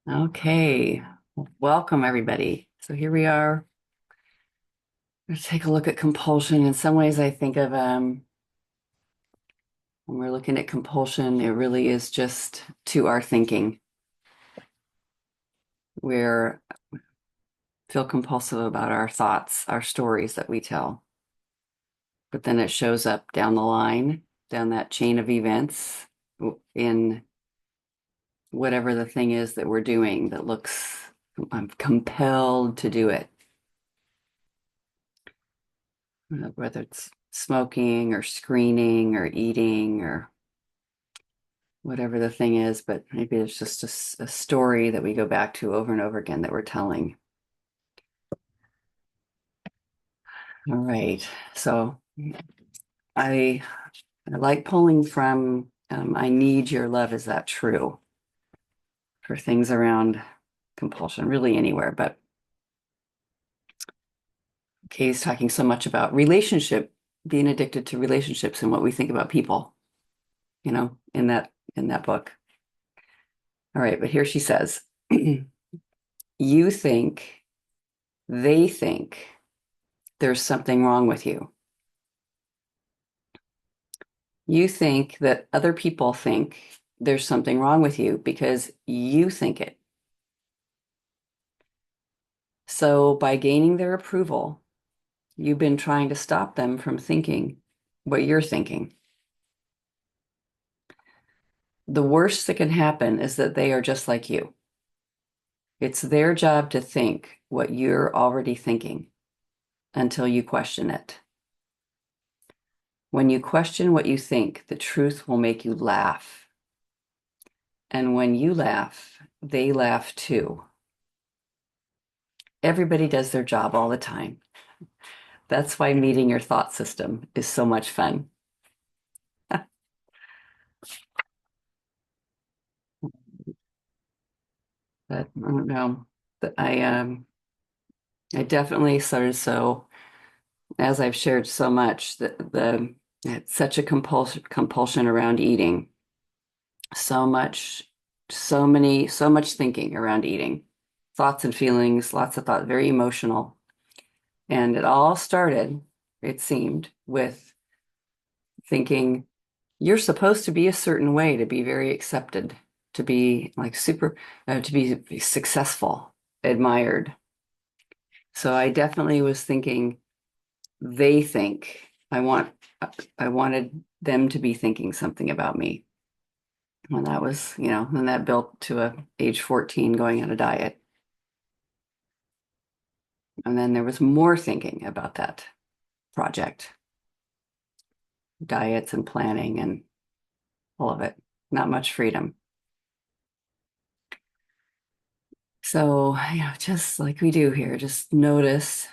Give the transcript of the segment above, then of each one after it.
Okay, welcome everybody. So here we are. Let's take a look at compulsion. In some ways, I think of when we're looking at compulsion, it really is just to our thinking. We feel compulsive about our thoughts, our stories that we tell. But then it shows up down the line, down that chain of events in whatever the thing is that we're doing that looks, I'm compelled to do it. Whether it's smoking or screening or eating or whatever the thing is, but maybe it's just a story that we go back to over and over again that we're telling. All right. So I like pulling from I need your love. Is that true? For things around compulsion, really anywhere. But Kay's talking so much about relationship, being addicted to relationships and what we think about people, in that book. All right, but here she says, you think, they think there's something wrong with you. You think that other people think there's something wrong with you because you think it. So by gaining their approval, you've been trying to stop them from thinking what you're thinking. The worst that can happen is that they are just like you. It's their job to think what you're already thinking until you question it. When you question what you think, the truth will make you laugh. And when you laugh, they laugh too. Everybody does their job all the time. That's why meeting your thought system is so much fun. But I don't know. I definitely started, so as I've shared so much, the it's such a compulsion around eating. So much, so much thinking around eating. Thoughts and feelings, lots of thought, very emotional. And it all started, it seemed, with thinking you're supposed to be a certain way to be very accepted, to be like to be successful, admired. So I definitely was thinking they think I wanted them to be thinking something about me. And that was, and that built to age 14 going on a diet. And then there was more thinking about that project, diets and planning and all of it. Not much freedom. So, just like we do here, just notice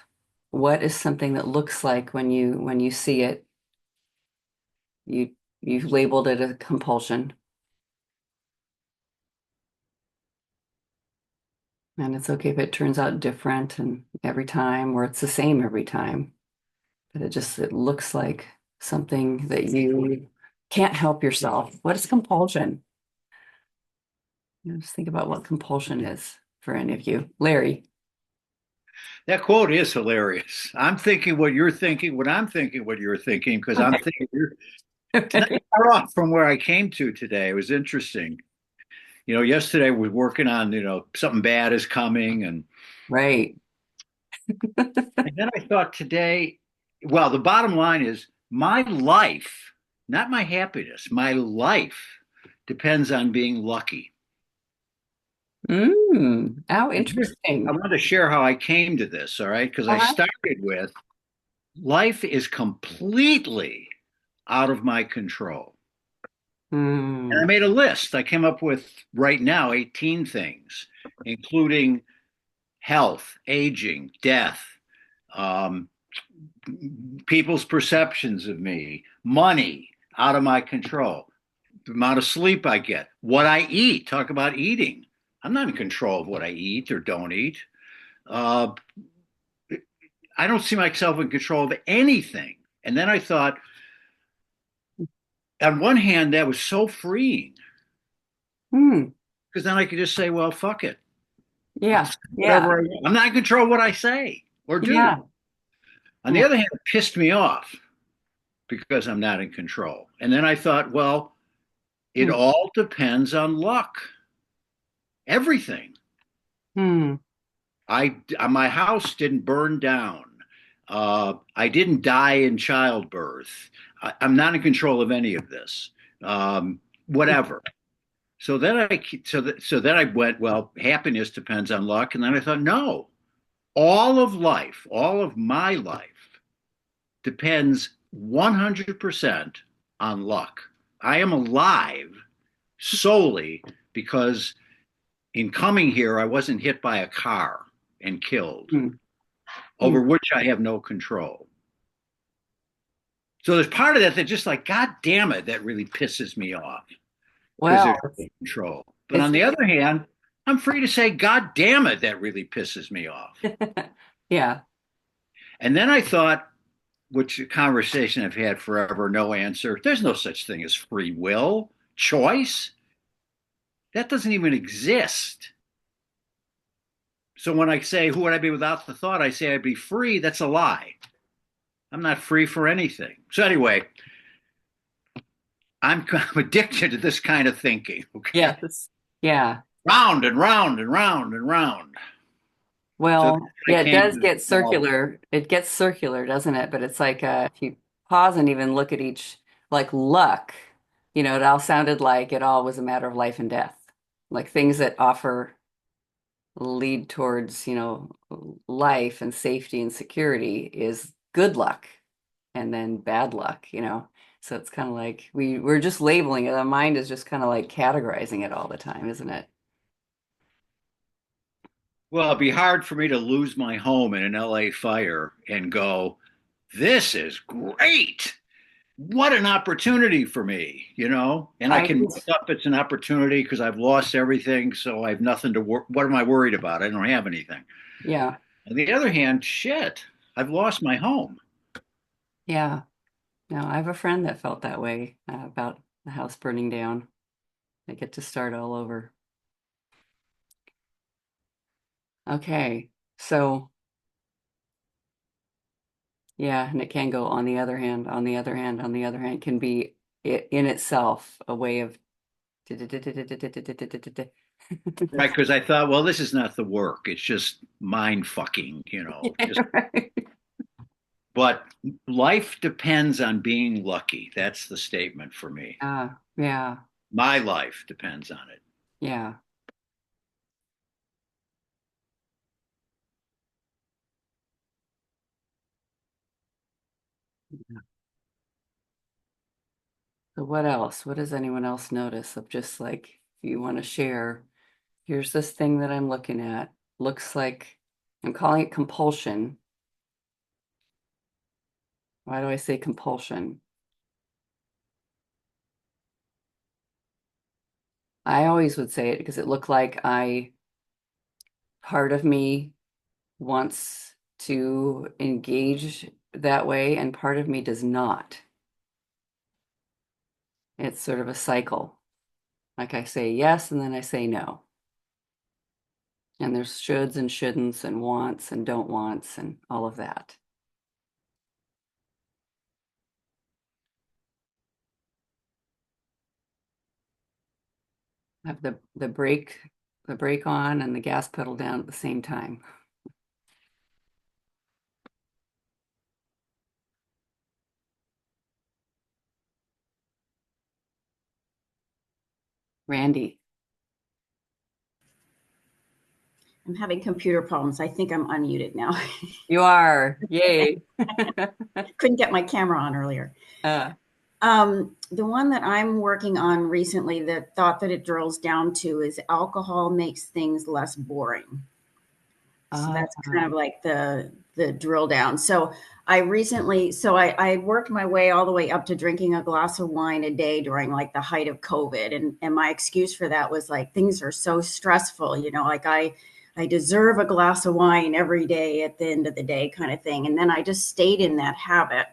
what is something that looks like when you see it. You you've labeled it a compulsion. And it's okay if it turns out different and every time, or it's the same every time. But it looks like something that you can't help yourself. What is compulsion? Just think about what compulsion is for any of you. Larry. That quote is hilarious. I'm thinking what you're thinking, what I'm thinking, what you're thinking, because I'm thinking you're it's not far off from where I came to today. It was interesting. Yesterday we were working on, something bad is coming. Right. And then I thought today, well, the bottom line is my life, not my happiness, my life depends on being lucky. How I interesting. want to share how I came to this, all right? Because I Uh-huh. started with life is completely out of my control. And I Mm, made a list. I came up with right now 18 things, including health, aging, death, um, people's perceptions of me, money out of my control, the amount of sleep I get, what I eat. Talk about eating. I'm not in control of what I eat or don't eat. Uh, I don't see myself in control of anything. And then I thought, on one hand, that was so freeing mm, because then I could just say, well, fuck it. Yeah. Yeah. Whatever I want. I'm not in control of what I say or do. Yeah. On the Yeah. other hand, it pissed me off because I'm not in control. And then I thought, well, it Hmm. all depends on luck. Everything. Hmm. My house didn't burn down. I didn't die in childbirth. I'm not in control of any of this. Whatever. So then I went, well, happiness depends on luck, and then I thought, no, all of life, all of my life depends 100% on luck. I am alive solely because in coming here, I wasn't hit by a car and killed, Hmm. Hmm. over which I have no control. So there's part of that that just like, God damn it, that really pisses me off because Well, there's no control. But it's on the other hand, I'm free to say, God damn it, that really pisses me off. yeah. And then I thought, which a conversation I've had forever, no answer. There's no such thing as free will, choice. That doesn't even exist. So when I say, who would I be without the thought? I say I'd be free. That's a lie. I'm not free for anything. So anyway, I'm addicted to this kind of thinking. Okay, Yes. Yeah. round and round and round and round. So Well, I yeah, it came does to get well, circular. It gets circular, doesn't it? But it's like if you pause and even look at each, like luck, it all sounded like it all was a matter of life and death. Like things that offer lead towards, life and safety and security is good luck and then bad luck. So it's kind of like we're just labeling it. The mind is just kind of like categorizing it all the time, isn't it? it'd be hard for me to lose my home in an LA fire and go, this is great. What an opportunity for me, And I I can make up it's an opportunity because I've lost everything, so I have nothing to work. What am I worried about? I don't have anything. yeah, On the other hand, shit, I've lost my home. yeah. No, I have a friend that felt that way about the house burning down. They get to start all over. Okay. So, yeah, and it can go on the other hand, on the other hand, on the other hand, can be in itself a way of Right, because I thought, well, this is not the work. It's just mind fucking. Just Right. but life depends on being lucky. That's the statement for me. Yeah, My life depends on it. yeah. So what else? What does anyone else notice of just like you want to share? Here's this thing that I'm looking at. Looks like I'm calling it compulsion. Why do I say compulsion? I always would say it because it looked like part of me wants to engage that way and part of me does not. It's sort of a cycle. Like I say yes and then I say no. And there's shoulds and shouldn'ts and wants and don't wants and all of that. I have the brake on and the gas pedal down at the same time. Randy, I'm having computer problems. I think I'm unmuted now. you are. Yay. Couldn't get my camera on earlier. Uh, The one that I'm working on recently, the thought that it drills down to is alcohol makes things less boring. So uh, that's kind of like the drill down. So I worked my way all the way up to drinking a glass of wine a day during like the height of COVID. And my excuse for that was like things are so stressful, like I deserve a glass of wine every day at the end of the day kind of thing. And then I just stayed in that habit.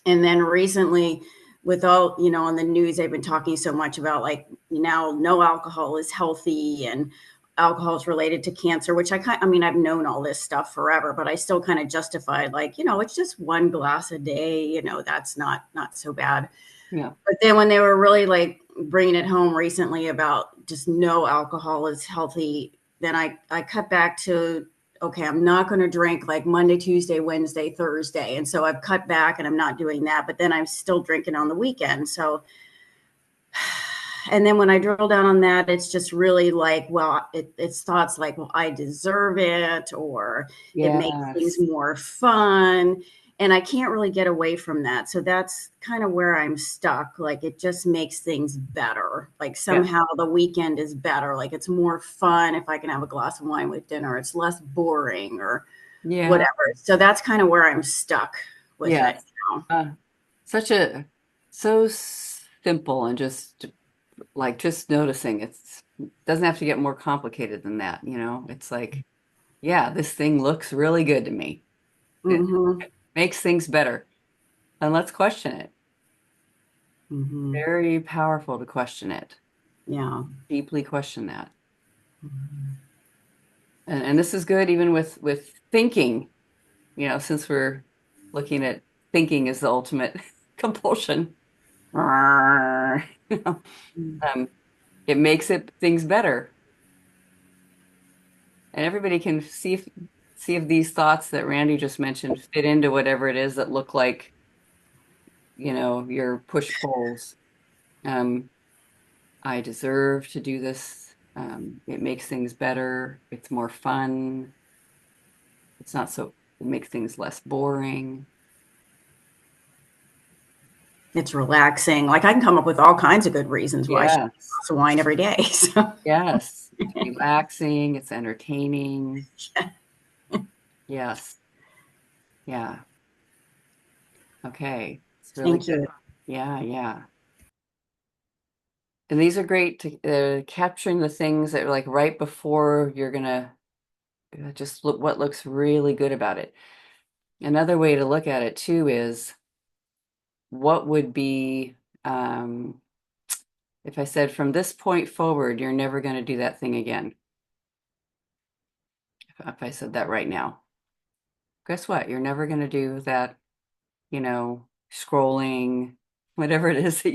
And then recently, with all, on the news, they've been talking so much about like now no alcohol is healthy and alcohol is related to cancer, which I mean, I've known all this stuff forever, but I still kind of justified like, it's just one glass a day, that's not so bad. Yeah. But then when they were really like bringing it home recently about just no alcohol is healthy, then I cut back to, okay, I'm not going to drink like Monday, Tuesday, Wednesday, Thursday. And so I've cut back and I'm not doing that, but then I'm still drinking on the weekend. So, and then when I drill down on that, it's just really like, well, it's thoughts like, well, I deserve it, or it makes things Yes. more fun. And I can't really get away from that. So that's kind of where I'm stuck. Like it just makes things better. Like Yeah. somehow the weekend is better. Like it's more fun if I can have a glass of wine with dinner. It's less boring or Yeah. whatever. So that's kind of where I'm stuck with it Yes. now. Uh, so simple and just like just noticing it's doesn't have to get more complicated than that, It's like, yeah, this thing looks really good to me. It Mm-hmm. makes things better. And let's question it. Mm-hmm. Very powerful to question it. Yeah. Deeply question that. And this is good even with thinking, since we're looking at thinking as the ultimate compulsion. You know, um, it makes things better. And everybody can see if these thoughts that Randy just mentioned fit into whatever it is that look like, your push pulls. Um, I deserve to do this. It makes things better. It's more fun. It makes things less boring. It's relaxing. Like I can come up with all kinds of good reasons why I should have a Yes. glass of wine every day. So Yes. It's relaxing. It's entertaining. Yes. Yeah. Okay. It's really thank you. good. Yeah. Yeah. And these are great to capturing the things that are like right before you're gonna just look what looks really good about it. Another way to look at it too is what would be um, if I said from this point forward, you're never going to do that thing again. If I said that right now, guess what? You're never going to do that, scrolling, whatever it is that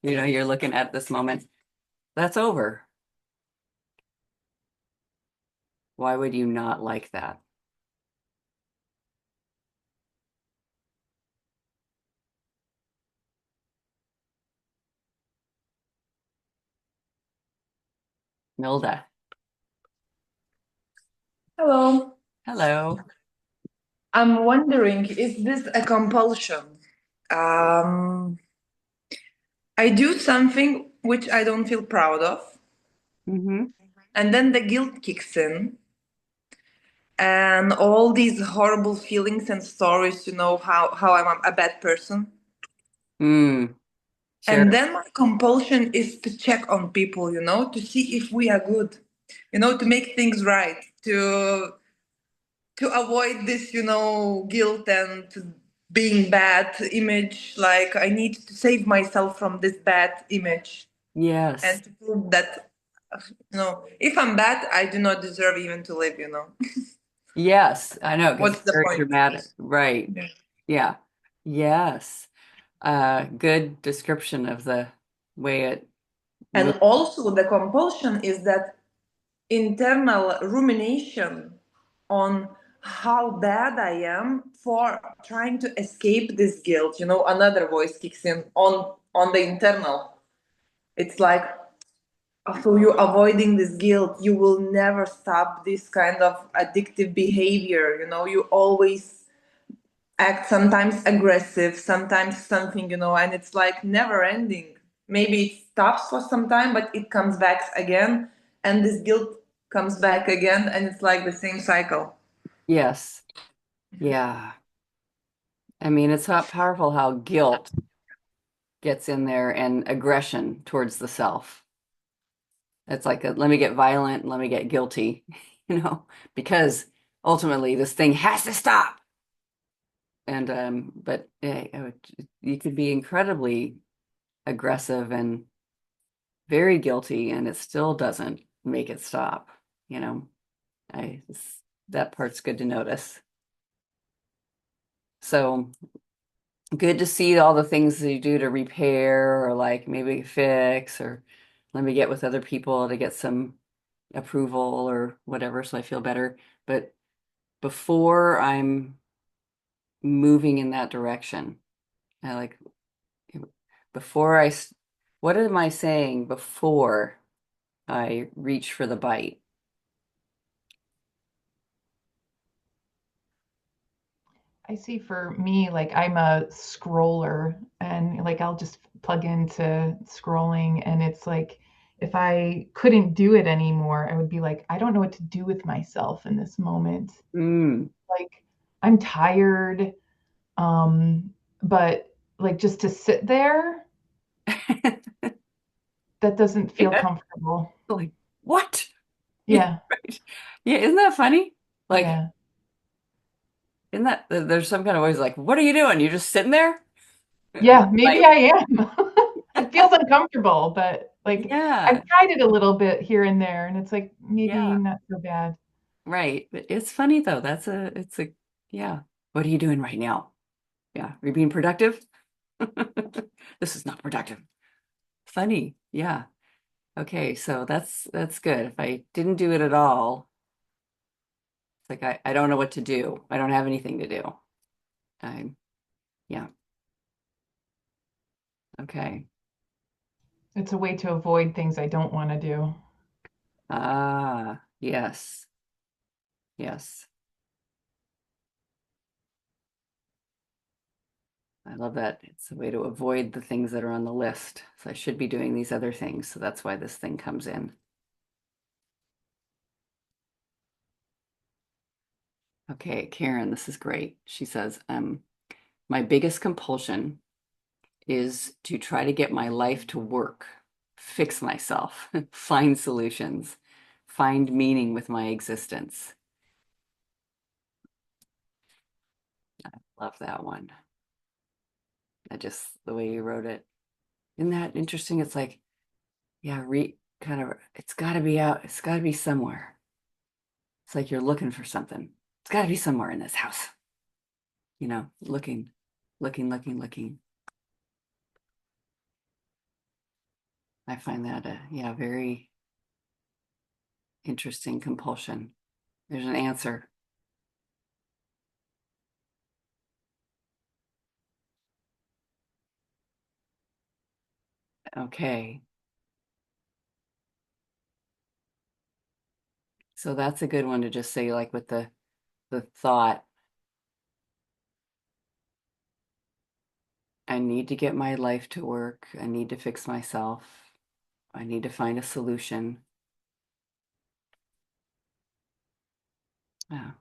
you're looking at this moment. That's over. Why would you not like that? Milda, Hello. hello. I'm wondering, is this a compulsion? Um, I do something which I don't feel proud of, Mm-hmm. and then the guilt kicks in, and all these horrible feelings and stories, how I'm a bad person. Mm, And sure. then my compulsion is to check on people, to see if we are good, to make things right, to avoid this, guilt and being bad image. Like I need to save myself from this bad image Yes. and to prove that, if I'm bad, I do not deserve even to live. Yes, I know, because What's it's the very point? dramatic. Right. Yeah. Yeah. Yes. Good description of the way it And moves. also, the compulsion is that internal rumination on how bad I am for trying to escape this guilt. Another voice kicks in on the internal. It's like, so you avoiding this guilt, you will never stop this kind of addictive behavior. You always act sometimes aggressive, sometimes something, and it's like never ending. Maybe it stops for some time, but it comes back again, and this guilt comes back again, and it's like the same cycle. Yes. Yeah. I mean, it's not powerful how guilt gets in there and aggression towards the self. It's like let me get violent, let me get guilty, because ultimately this thing has to stop. And but you could be incredibly aggressive and very guilty, and it still doesn't make it stop. you know, that part's good to notice. So good to see all the things that you do to repair or like maybe fix or let me get with other people to get some approval or whatever so I feel better. But before I'm moving in that direction, I like before what am I saying before I reach for the bite? I see for me, like I'm a scroller and like I'll just plug into scrolling and it's like if I couldn't do it anymore, I would be like, I don't know what to do with myself in this moment. Mm. Like I'm tired, but like just to sit there, that doesn't feel Yeah. comfortable. Like, what? Yeah, Yeah, right. Yeah, isn't that funny? Like, yeah. isn't that there's some kind of ways like, what are you doing? You're just sitting there? Yeah, maybe Like, I am. It feels uncomfortable, but like yeah, I've tried it a little bit here and there, and it's like maybe yeah, not so bad. right. But it's funny though. Yeah. What are you doing right now? Yeah. Are you being productive? This is not productive. Funny. Yeah. Okay. So that's good. If I didn't do it at all, it's like I don't know what to do. I don't have anything to do. I yeah. Okay. It's a way to avoid things I don't want to do. Ah, yes. Yes. I love that. It's a way to avoid the things that are on the list. So I should be doing these other things. So that's why this thing comes in. Okay, Karen, this is great. She says, my biggest compulsion is to try to get my life to work, fix myself, find solutions, find meaning with my existence. Love that one. The way you wrote it. Isn't that interesting? It's like, yeah, it's got to be out. It's got to be somewhere. It's like you're looking for something. It's got to be somewhere in this house. Looking, looking, looking, looking. I find that yeah, very interesting compulsion. There's an answer. Okay. So that's a good one to just say, like with the thought, I need to get my life to work. I need to fix myself. I need to find a solution. Yeah.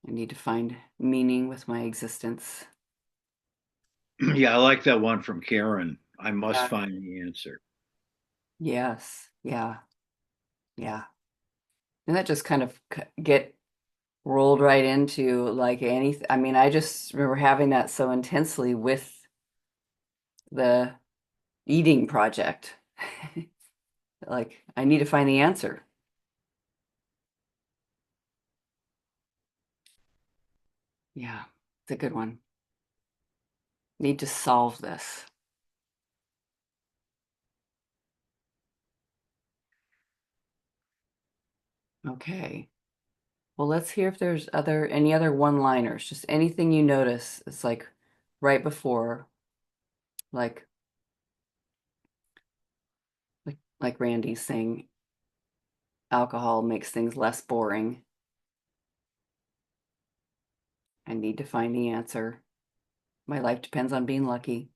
I need to find meaning with my existence. Yeah, I like that one from Karen. I must Yeah. find the answer. Yes. Yeah. Yeah. And that just kind of get rolled right into like anything. I mean, I just remember having that so intensely with the eating project. Like, I need to find the answer. Yeah, it's a good one. Need to solve this. Okay. Well, let's hear if there's any other one-liners, just anything you notice. It's like right before, like like Randy's saying, alcohol makes things less boring. I need to find the answer. My life depends on being lucky.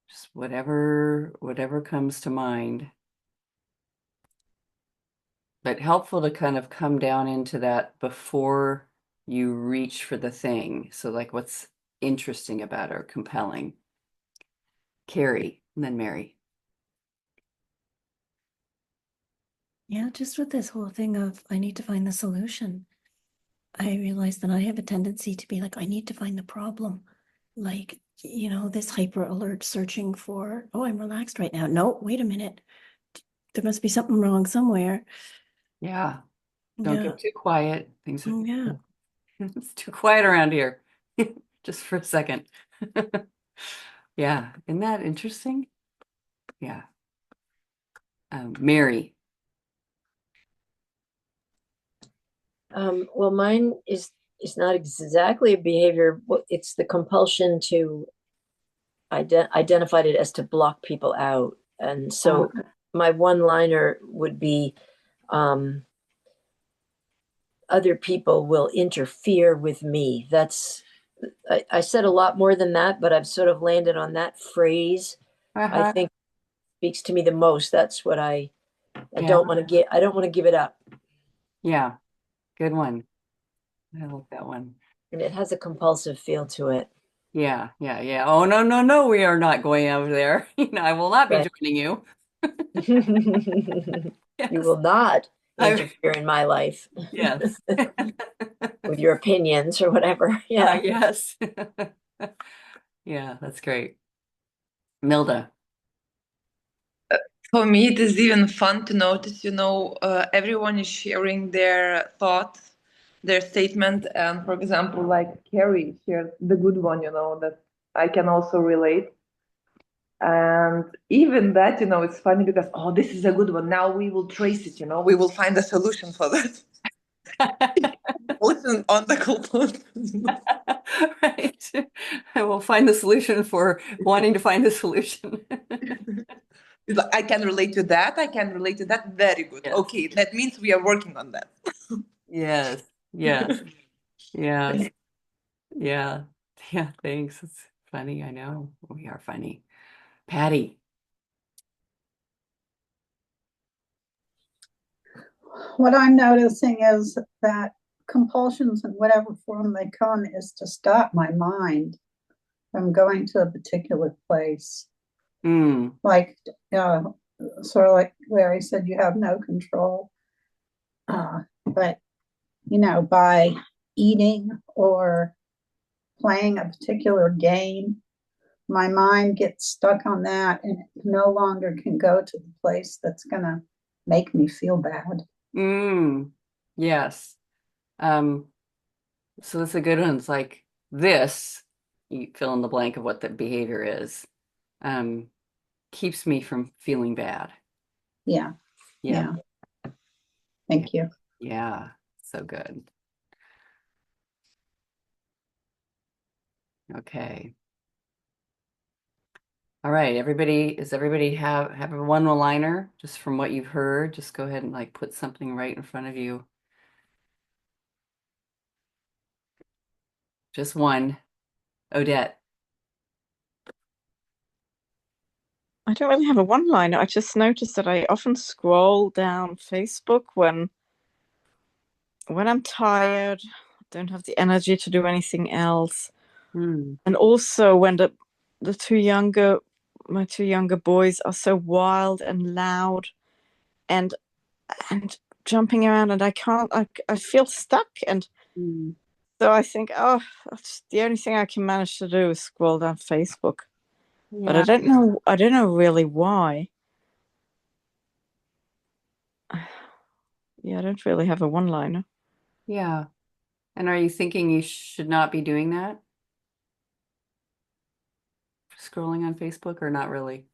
Just whatever comes to mind. But helpful to kind of come down into that before you reach for the thing. So like what's interesting about it or compelling. Carrie, and then Mary. Yeah, just with this whole thing of I need to find the solution. I realized that I have a tendency to be like, I need to find the problem. Like, this hyper alert searching for, oh, I'm relaxed right now. No, wait a minute. There must be something wrong somewhere. Yeah. Don't Yeah. get too quiet. Things are Yeah. it's too quiet around here. Just for a second. Yeah. Isn't that interesting? Yeah. Mary. Well, mine is not exactly a behavior. It's the compulsion to identified it as to block people out. And so my one-liner would be, other people will interfere with me. I said a lot more than that, but I've sort of landed on that phrase. I think speaks to me the most. That's what I Yeah. don't want to get. I don't want to give it up. Yeah. Good one. I like that one. And it has a compulsive feel to it. Yeah. Yeah. Yeah. Oh, no, no, no. We are not going over there. I will not be Right. joining you. You Yes. will not I- interfere in my life Yes. with your opinions or whatever. Yeah. Yes. Yeah, that's great. Milda. For me, it is even fun to notice, everyone is sharing their thoughts, their statement. And for example, like Carrie shared the good one, that I can also relate. And even that, it's funny because, oh, this is a good one. Now we will trace it, we will find a solution for that. Listen on the compulsions. Right. I will find the solution for wanting to find the solution. It's like, I can relate to that. I can relate to that. Very good. Yes. Okay, that means we are working on that. Yes. Yes. Yes. Yeah. Yeah. Thanks. It's funny. I know we are funny. Patty. What I'm noticing is that compulsions, in whatever form they come, is to stop my mind from going to a particular place. Mm. Like, sort of like Larry said, you have no control. But, by eating or playing a particular game, my mind gets stuck on that and it no longer can go to the place that's going to make me feel bad. Mm. Yes. So that's a good one. It's like this, you fill in the blank of what the behavior is, keeps me from feeling bad. Yeah. Yeah. Thank you. Yeah. So good. Okay. All right, everybody, does everybody have a one-liner just from what you've heard? Just go ahead and like put something right in front of you. Just one. Odette. I don't really have a one-liner. I just noticed that I often scroll down Facebook when I'm tired, don't have the energy to do anything else. Hmm. And also when my two younger boys are so wild and loud and jumping around, and I feel stuck. And Hmm. so I think, oh, that's the only thing I can manage to do is scroll down Facebook. But Yeah. I don't know really why. Yeah, I don't really have a one-liner. Yeah. And are you thinking you should not be doing that? Scrolling on Facebook or not really?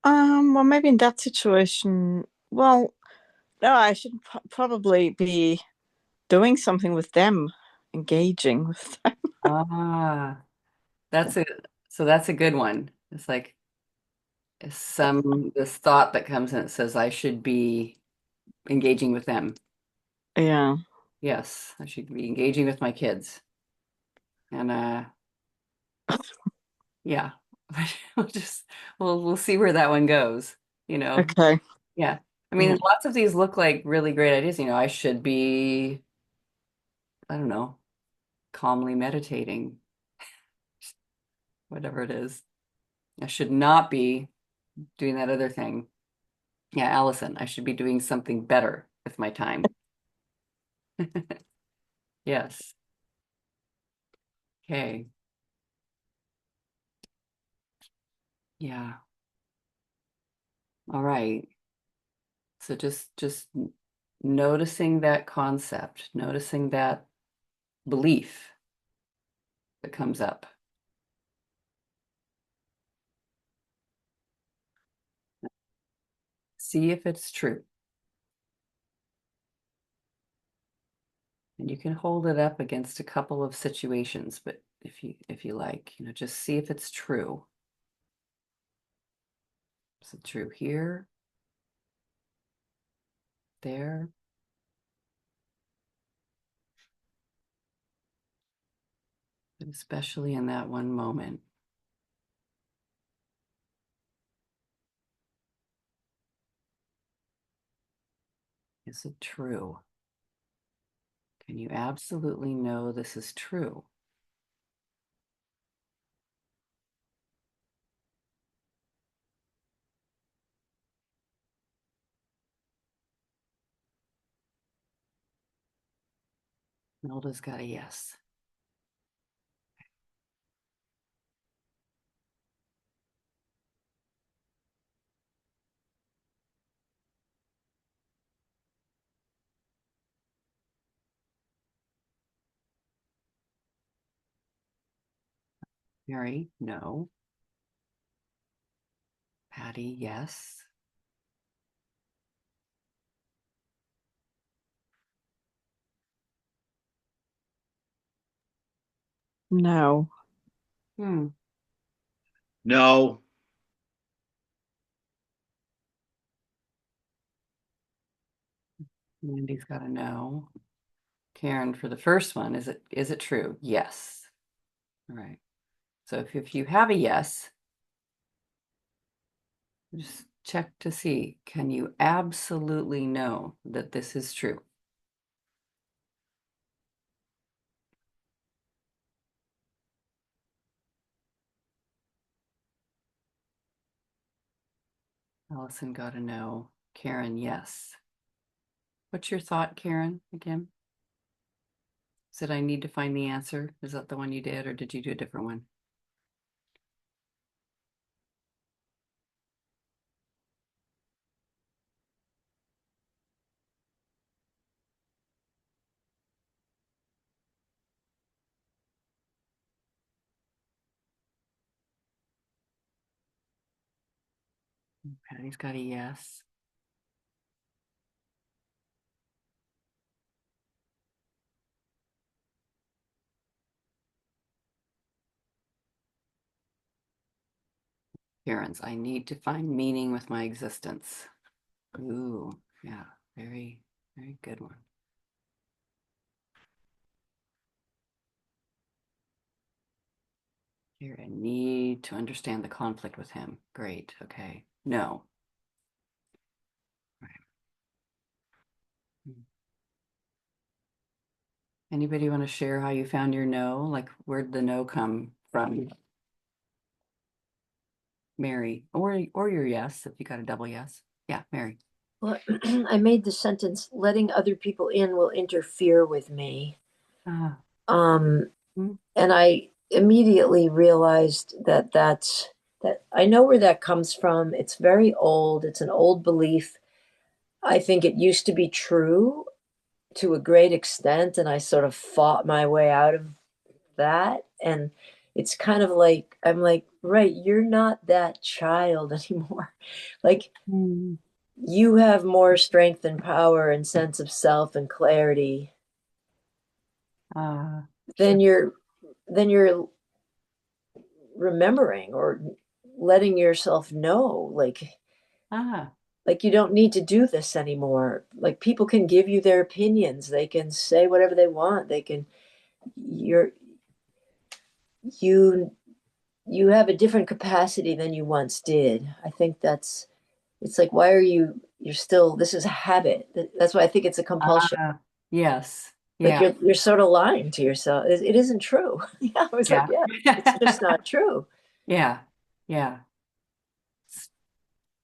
Well, maybe in that situation, well, no, I should probably be doing something with them, engaging with them. Ah, that's a so that's a good one. It's like this thought that comes in that says I should be engaging with them. Yeah. Yes, I should be engaging with my kids. And yeah. We'll see where that one goes, you know. Okay. Yeah. I mean, Yeah. lots of these look like really great ideas. I should be, I don't know, calmly meditating, whatever it is. I should not be doing that other thing. Yeah, Allison, I should be doing something better with my time. Yes. Okay. Yeah. All right. So just noticing that concept, noticing that belief that comes up. See if it's true. And you can hold it up against a couple of situations, but if you like, just see if it's true. Is it true here? There? But especially in that one moment. Is it true? Can you absolutely know this is true? Nelda's got a yes. Mary, no. Patty, yes. No. No. Mandy's got a no. Karen, for the first one, is it true? Yes. All right. So if you have a yes, just check to see, can you absolutely know that this is true? Allison got a no. Karen, yes. What's your thought, Karen, again? Said I need to find the answer. Is that the one you did, or did you do a different one? Patty's got a yes. Karen's, I need to find meaning with my existence. Ooh, yeah, very, very good one. Here, I need to understand the conflict with him. Great, okay. No. Right. Anybody want to share how you found your no? Like, where'd the no come from? Mary, or your yes, if you got a double yes. Yeah, Mary. Well, I made the sentence, letting other people in will interfere with me. Mm. And I immediately realized that I know where that comes from. It's very old. It's an old belief. I think it used to be true to a great extent, and I sort of fought my way out of that. And it's kind of like, I'm like, right, you're not that child anymore. Like, you have more strength and power and sense of self and clarity than you're remembering or letting yourself know. Like you don't need to do this anymore. Like, people can give you their opinions, they can say whatever they want, they can you're you you have a different capacity than you once did. I think it's like, why are you're still, this is a habit. That's why I think it's a compulsion. Yes. Like, Yeah. you're sort of lying to yourself. It isn't true. Yeah, I was like, yeah, it's just not true. Yeah. Yeah.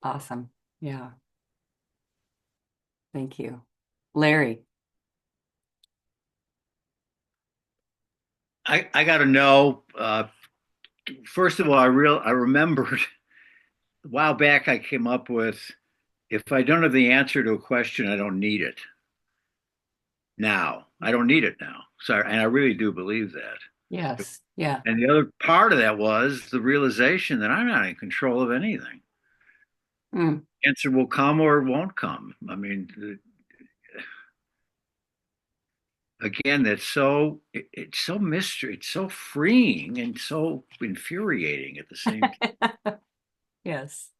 Awesome. Yeah. Thank you. Larry. I got to know. First of all, I remembered a while back I came up with if I don't have the answer to a question, I don't need it now. I don't need it now. So, and I really do believe that. Yes. Yeah. And the other part of that was the realization that I'm not in control of anything. Mm. Answer will come or it won't come. I mean, again, it's so mystery, it's so freeing and so infuriating at the same time. Yes.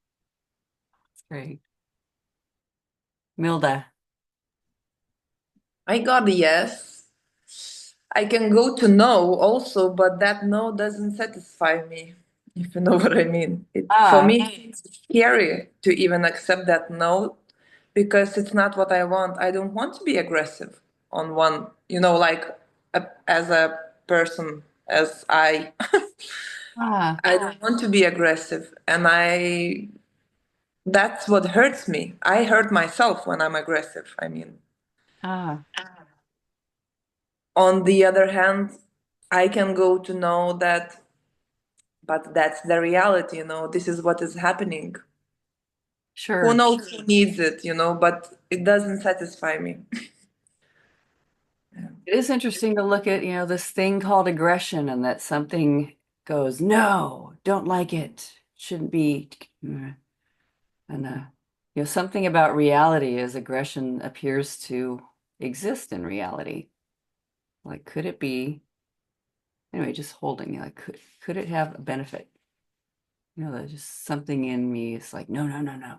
It's great. Milda. I got a yes. I can go to no also, but that no doesn't satisfy me, if you know what I mean. For Ah, me, it's scary to even accept that no because it's not what I want. I don't want to be aggressive on one, like as a person, as I. ah, I don't want to be aggressive. And that's what hurts me. I hurt myself when I'm aggressive. I mean, ah, on the other hand, I can go to know that, but that's the reality, this is what is happening. Who sure. knows who needs it, but it doesn't satisfy me. It is interesting to look at, this thing called aggression and that something goes, no, don't like it, shouldn't be. And, something about reality is aggression appears to exist in reality. Like, could it be, anyway, just holding, like, could it have a benefit? There's just something in me is like, no, no, no, no.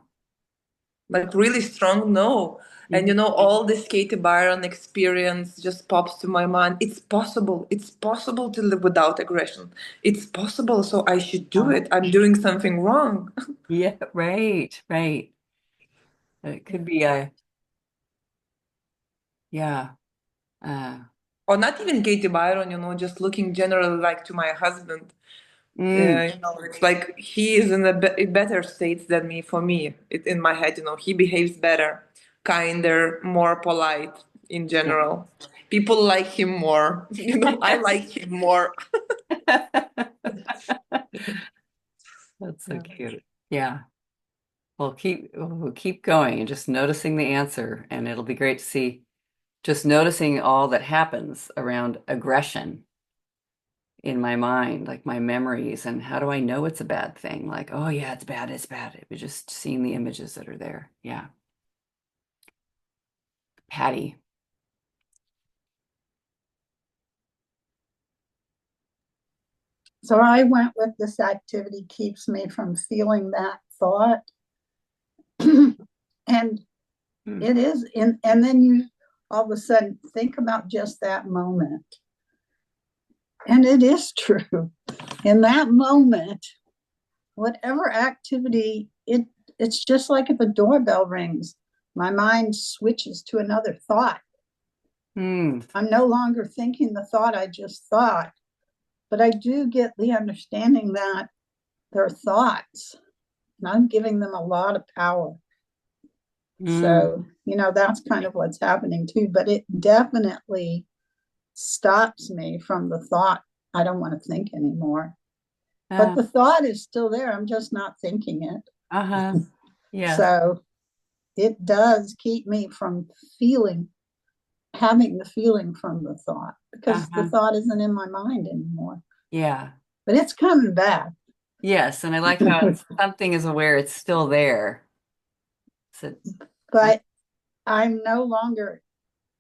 Like really strong no. And Mhm. all this Katie Byron experience just pops to my mind. It's possible. It's possible to live without aggression. It's possible, so I should do it. I'm doing something wrong. Yeah, right, right. It could be yeah. Uh, Or not even Katie Byron, just looking generally like to my husband. mm, It's like he is in a better state than me. For me, in my head, he behaves better, kinder, more polite in yeah. general. People like him more. I like him more. That's so Yeah. cute. Yeah. We'll keep going and just noticing the answer, and it'll be great to see just noticing all that happens around aggression in my mind, like my memories, and how do I know it's a bad thing? Like, oh yeah, it's bad, it's bad. But just seeing the images that are there. Yeah. Patty. So I went with this activity keeps me from feeling that thought. And Hmm. it is in, and then you all of a sudden think about just that moment. And it is true. In that moment, whatever activity, it's just like if a doorbell rings, my mind switches to another thought. Hmm. I'm no longer thinking the thought I just thought, but I do get the understanding that they're thoughts, and I'm giving them a lot of power. Hmm. So, that's kind of what's happening too, but it definitely stops me from the thought, I don't want to think anymore. But Uh, the thought is still there. I'm just not thinking it. uh-huh. Yes. So it does keep me from having the feeling from the thought because the Uh-huh. thought isn't in my mind anymore. Yeah. But it's coming back. Yes. And I like how something is aware it's still there. So, But I'm no longer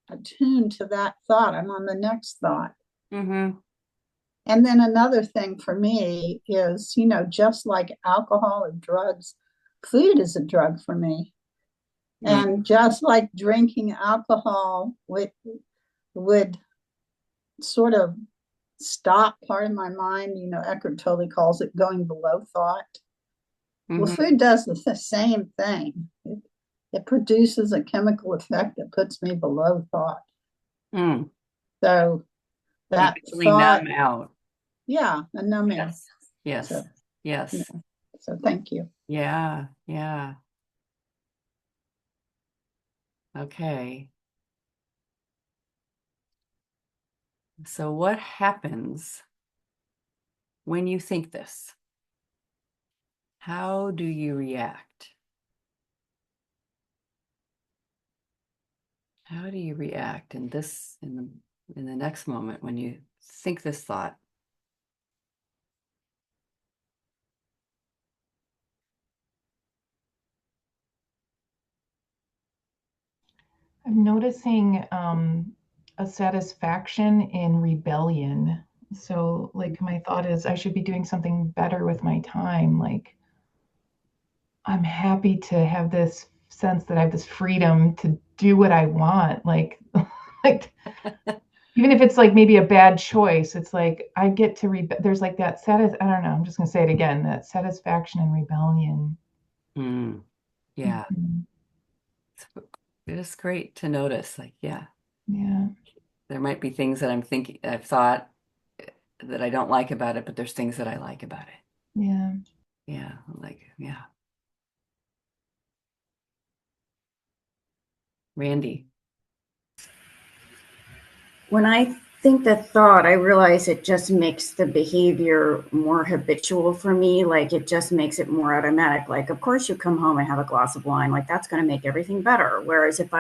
attuned to that thought. I'm on the next thought. mm-hmm. And then another thing for me is, just like alcohol or drugs, food is a drug for me. Mm. And just like drinking alcohol would sort of stop part of my mind, Eckhart Tolle calls it going below thought. Well, Mm-hmm. food does the same thing. It produces a chemical effect that puts me below thought. Mm. So You that actually thought, numb out. yeah, a numbing. Yes. Yes. So, Yes. so thank you. Yeah. Yeah. Okay. So what happens when you think this? How do you react? How do you react in the next moment when you think this thought? I'm noticing a satisfaction in rebellion. So, like, my thought is I should be doing something better with my time. Like, I'm happy to have this sense that I have this freedom to do what I want. Like, like even if it's like maybe a bad choice, it's like I get to there's like that I don't know, I'm just gonna say it again, that satisfaction and rebellion. Yeah. Mhm. It is great to notice, like, yeah, Yeah. there might be things that I've thought that I don't like about it, but there's things that I like about it. Yeah. Yeah, like, yeah. Randy. When I think the thought, I realize it just makes the behavior more habitual for me. Like it just makes it more automatic. Like, of course, you come home and have a glass of wine. Like that's going to make everything better. Whereas if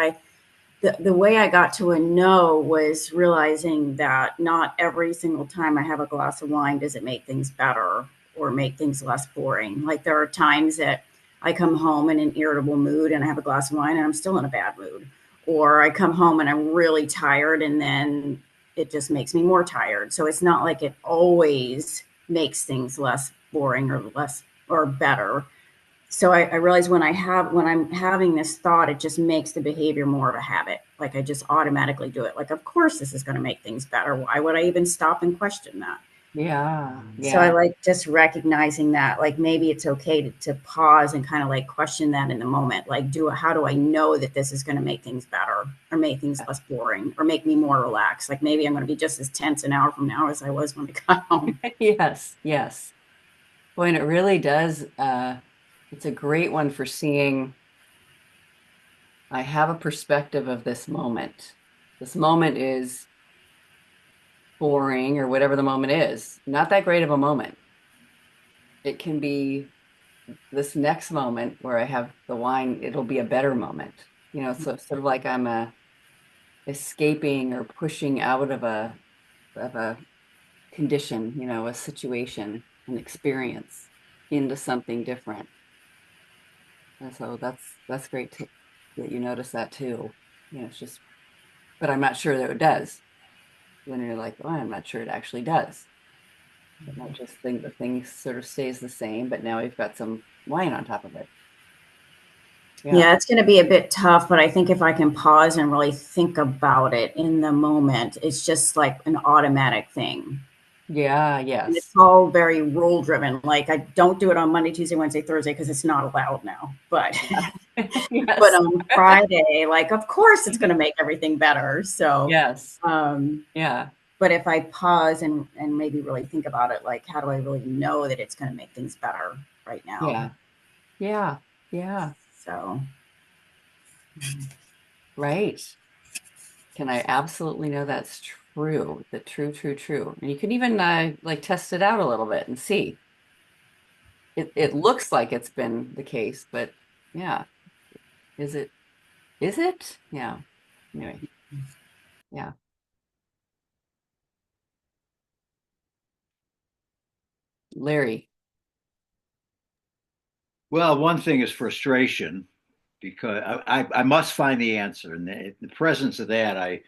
the way I got to a no was realizing that not every single time I have a glass of wine does it make things better or make things less boring. Like there are times that I come home in an irritable mood and I have a glass of wine and I'm still in a bad mood. Or I come home and I'm really tired and then it just makes me more tired. So it's not like it always makes things less boring or less or better. So I realize when I'm having this thought, it just makes the behavior more of a habit. Like I just automatically do it. Like, of course, this is going to make things better. Why would I even stop and question that? Yeah, So I yeah, like just recognizing that, like maybe it's okay to pause and kind of like question that in the moment. Like, how do I know that this is going to make things better or make things less boring or make me more relaxed? Like maybe I'm going to be just as tense an hour from now as I was when I got home. yes, yes. Boy, and it really does. It's a great one for seeing. I have a perspective of this moment. This moment is boring or whatever the moment is. Not that great of a moment. It can be this next moment where I have the wine, it'll be a better moment. So it's sort of like I'm escaping or pushing out of a condition, a situation, an experience into something different. And so that's great that you notice that too. It's just, but I'm not sure that it does. Then you're like, oh, I'm not sure it actually does. It might just think the thing sort of stays the same, but now we've got some wine on top of it. Yeah. Yeah, it's going to be a bit tough, but I think if I can pause and really think about it in the moment, it's just like an automatic thing. Yeah, And it's yes. all very rule driven. Like I don't do it on Monday, Tuesday, Wednesday, Thursday because it's not allowed now. But but Yes. on Friday, like of course it's going to make everything better. So, Yes. um, Yeah. but if I pause and maybe really think about it, like how do I really know that it's going to make things better right now? Yeah. Yeah. Yeah. So Right. Can I absolutely know that's true? The true, true, true. And you can even like test it out a little bit and see. It looks like it's been the case, but yeah. Is it? Is it? Yeah. Anyway. Yeah. Larry. Well, one thing is frustration because I must find the answer. And in the presence of that,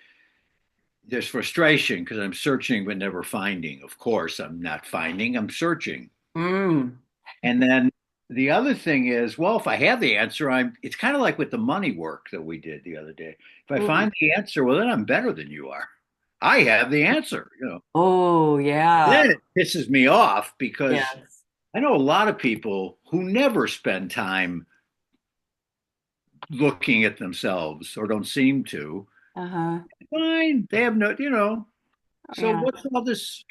there's frustration because I'm searching but never finding. Of course, I'm not finding, I'm searching. Mm. And then the other thing is, well, if I have the answer, it's kind of like with the money work that we did the other day. If I Mm. find the answer, well, then I'm better than you are. I have the answer. Oh, yeah. Then it pisses me off because Yes. I know a lot of people who never spend time looking at themselves or don't seem to. Uh-huh. Fine. They have no. So Yeah. what's all this?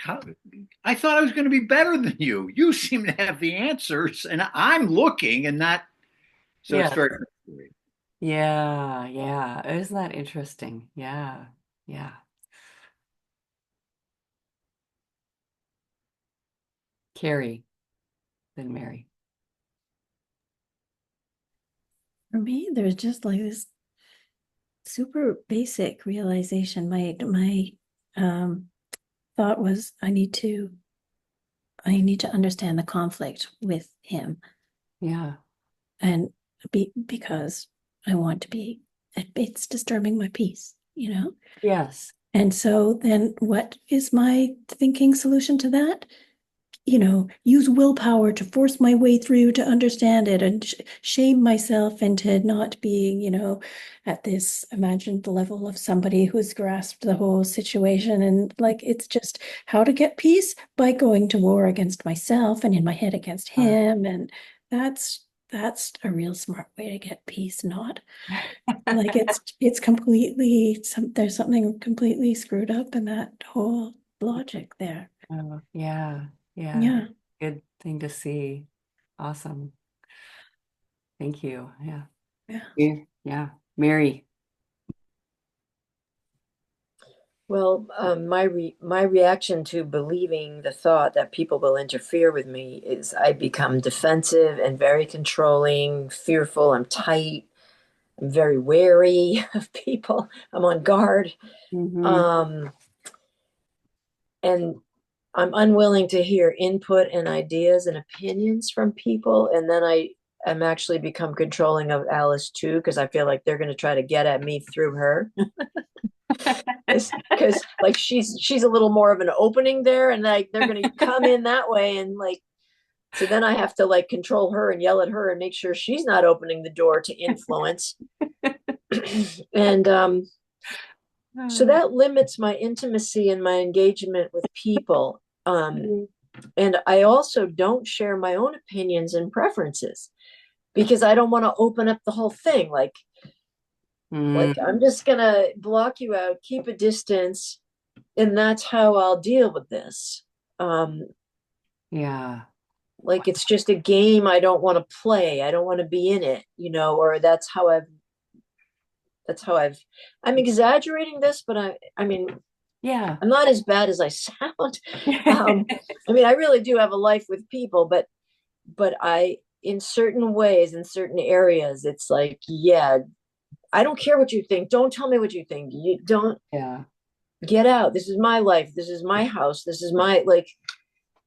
I thought I was going to be better than you. You seem to have the answers, and I'm looking and not. So it's Yes. very frustrating. Yeah. Yeah. Isn't that interesting? Yeah. Yeah. Carrie, then Mary. For me, there's just like this super basic realization. My thought was I need to understand the conflict with him, Yeah. and because I want to be, it's disturbing my peace, Yes. And so then what is my thinking solution to that? Use willpower to force my way through to understand it, and shame myself into not being, at this imagined level of somebody who's grasped the whole situation. And like, it's just how to get peace by going to war against myself and in my head against him. And that's a real smart way to get peace, not like it's completely there's something completely screwed up in that whole logic there. Oh, yeah. Yeah. Yeah. Good thing to see. Awesome. Thank you. Yeah. Yeah. Yeah. Mary. Well, my reaction to believing the thought that people will interfere with me is I become defensive and very controlling, fearful. I'm tight. I'm very wary of people. I'm on guard. Mm-hmm. And I'm unwilling to hear input and ideas and opinions from people. And then I am actually become controlling of Alice too, because I feel like they're going to try to get at me through her. Because like she's a little more of an opening there, and like they're going to come in that way, and like so then I have to like control her and yell at her and make sure she's not opening the door to influence. And so that limits my intimacy and my engagement with people. And I also don't share my own opinions and preferences because I don't want to open up the whole thing. Like I'm just gonna block you out, keep a distance, and that's how I'll deal with this. Yeah. Like it's just a game I don't want to play. I don't want to be in it, or that's how I'm exaggerating this, but I mean, Yeah. I'm not as bad as I sound. I mean, I really do have a life with people, but I, in certain ways, in certain areas, it's like, yeah, I don't care what you think. Don't tell me what you think. You don't get out. This is my life. This is my house. This is my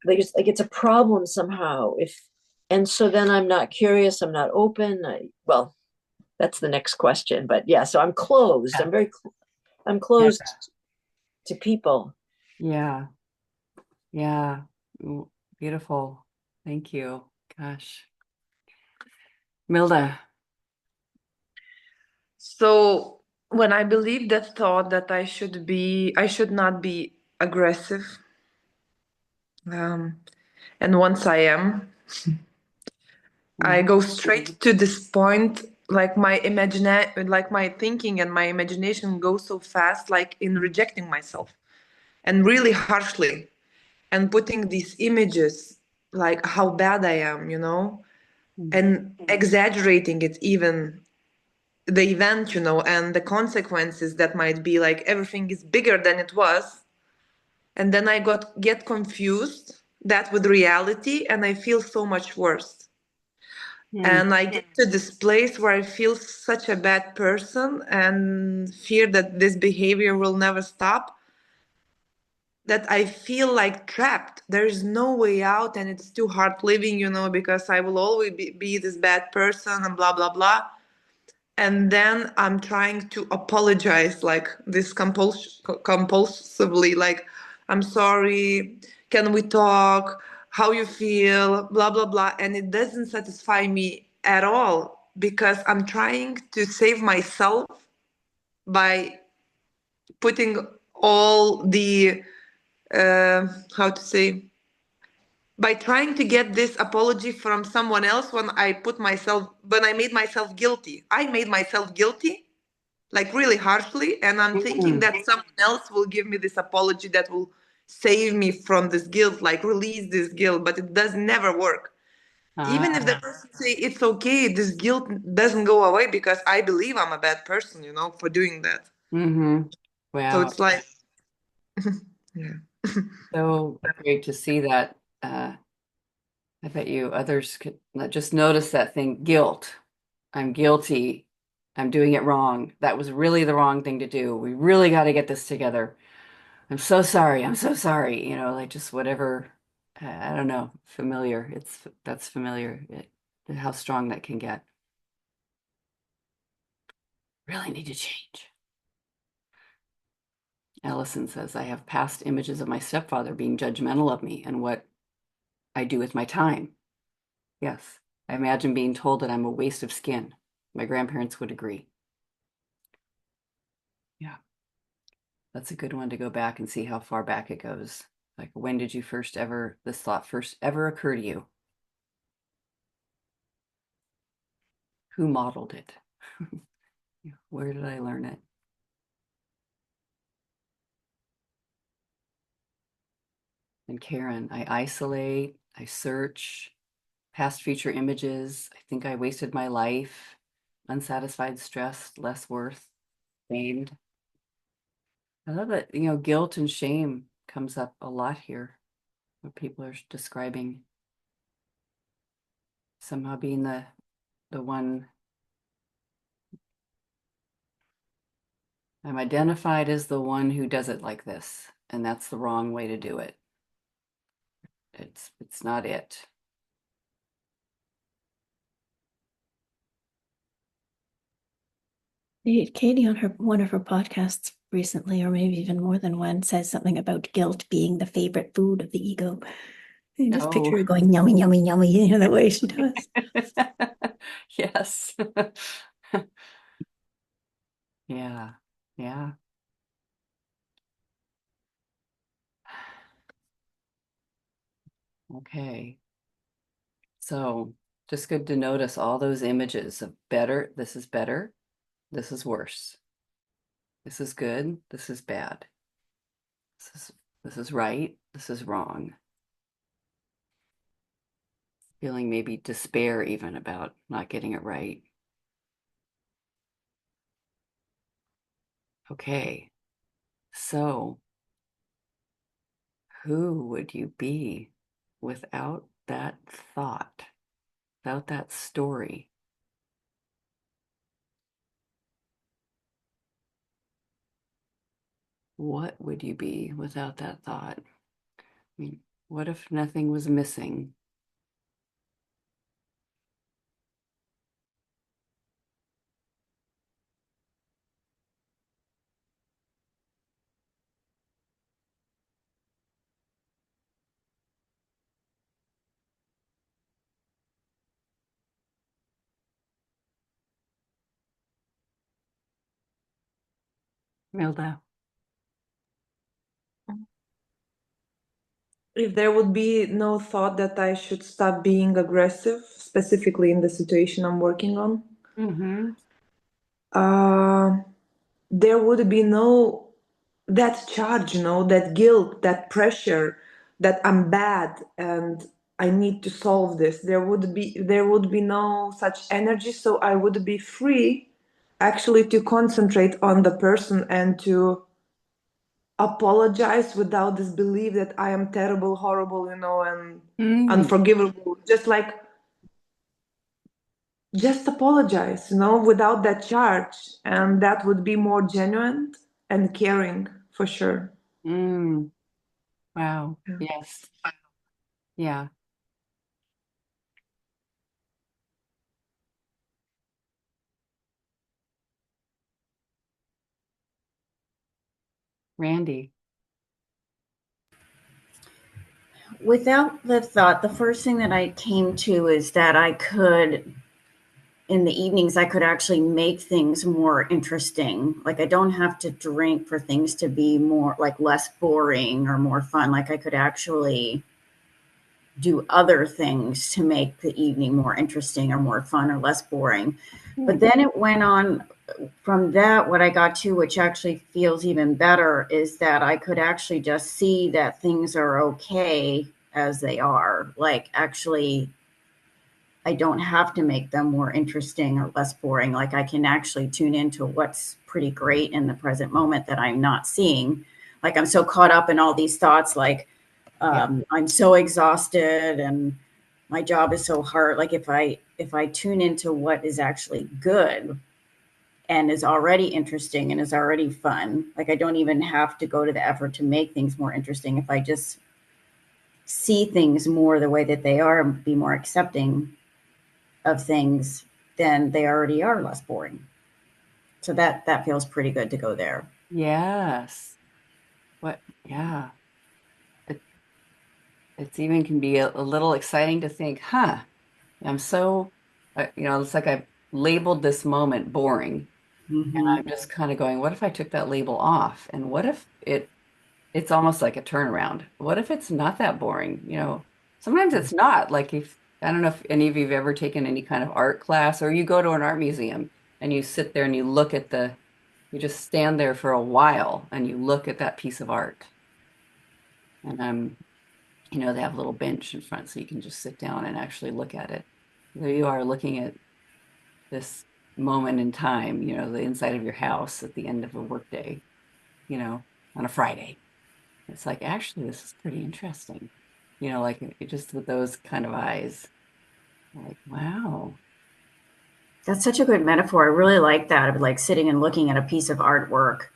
it's a problem somehow. And so then I'm not curious. I'm not open. Well, that's the next question. But yeah, so I'm closed. I'm closed to people. Yeah. Yeah. Beautiful. Thank you. Gosh. Milda. So when I believe that thought that I should not be aggressive, and once I am, I go straight to this point. Like like my thinking and my imagination go so fast, like in rejecting myself, and really harshly, and putting these images, like how bad I am, and exaggerating it even the event, and the consequences that might be like everything is bigger than it was. And then I get confused that with reality, and I feel so much worse. And I get to this place where I feel such a bad person and fear that this behavior will never stop, that I feel like trapped. There is no way out, and it's too hard living, because I will always be this bad person and blah, blah, blah. And then I'm trying to apologize, like this compulsively, like, I'm sorry, can we talk? How you feel? Blah, blah, blah. And it doesn't satisfy me at all because I'm trying to save myself by putting all the, how to say, by trying to get this apology from someone else when I made myself guilty. I made myself guilty, like really harshly, and I'm thinking that someone else will give me this apology that will save me from this guilt, like release this guilt, but it does never work. Even if the person say it's okay, this guilt doesn't go away because I believe I'm a bad person, for doing that. So Wow. it's like, yeah. So great to see that. I bet you others could just notice that thing, guilt. I'm guilty. I'm doing it wrong. That was really the wrong thing to do. We really got to get this together. I'm so sorry. I'm so sorry. Like just whatever. I don't know. Familiar. That's familiar. How strong that can get. Really need to change. Allison says, I have past images of my stepfather being judgmental of me and what I do with my time. Yes, I imagine being told that I'm a waste of skin. My grandparents would agree. Yeah, that's a good one to go back and see how far back it goes. Like, when did this thought first ever occur to you? Who modeled it? Where did I learn it? And Karen, I isolate, I search, past future images. I think I wasted my life, unsatisfied, stressed, less worth, shamed. I love that, guilt and shame comes up a lot here, what people are describing somehow being the one. I'm identified as the one who does it like this, and that's the wrong way to do it. It's not it. Katie on one of her podcasts recently, or maybe even more than one, says something about guilt being the favorite food of the ego. You just picture her going yummy, yummy, yummy, the way she does. Yes. Yeah. Yeah. Okay. So just good to notice all those images of better, this is better, this is worse. This is good, this is bad. This is right, this is wrong. Feeling maybe despair even about not getting it right. Okay. So who would you be without that thought, without that story? What would you be without that thought? I mean, what if nothing was missing? Milda. If there would be no thought that I should stop being aggressive, specifically in the situation I'm working on, Mm-hmm. there would be no that charge, that guilt, that pressure that I'm bad and I need to solve this. There would be no such energy, so I would be free actually to concentrate on the person and to apologize without this belief that I am terrible, horrible, and unforgivable. Just apologize, without that charge, and that would be more genuine and caring for sure. Mm. Wow. Yeah. Yes. Yeah. Randy. Without the thought, the first thing that I came to is that I could, in the evenings, I could actually make things more interesting. Like I don't have to drink for things to be more like less boring or more fun. Like I could actually do other things to make the evening more interesting or more fun or less boring. But then it went on from that. What I got to, which actually feels even better, is that I could actually just see that things are okay as they are. Like actually, I don't have to make them more interesting or less boring. Like I can actually tune into what's pretty great in the present moment that I'm not seeing. Like I'm so caught up in all these thoughts, like I'm so exhausted and my job is so hard. Like if I tune into what is actually good, and is already interesting and is already fun. Like I don't even have to go to the effort to make things more interesting. If I just see things more the way that they are and be more accepting of things, then they already are less boring. So that feels pretty good to go there. Yes. What? Yeah. It, it's even can be a little exciting to think, huh, I'm so, it's like I've labeled this moment boring. And Mm-hmm. I'm just kind of going, what if I took that label off? And what if it's almost like a turnaround? What if it's not that boring? Sometimes it's not. Like if, I don't know if any of you have ever taken any kind of art class or you go to an art museum and you sit there and you look at you just stand there for a while and you look at that piece of art. And they have a little bench in front so you can just sit down and actually look at it. There you are looking at this moment in time, the inside of your house at the end of a workday, on a Friday. It's like, actually, this is pretty interesting. Like just with those kind of eyes, like, wow. That's such a good metaphor. I really like that of like sitting and looking at a piece of artwork.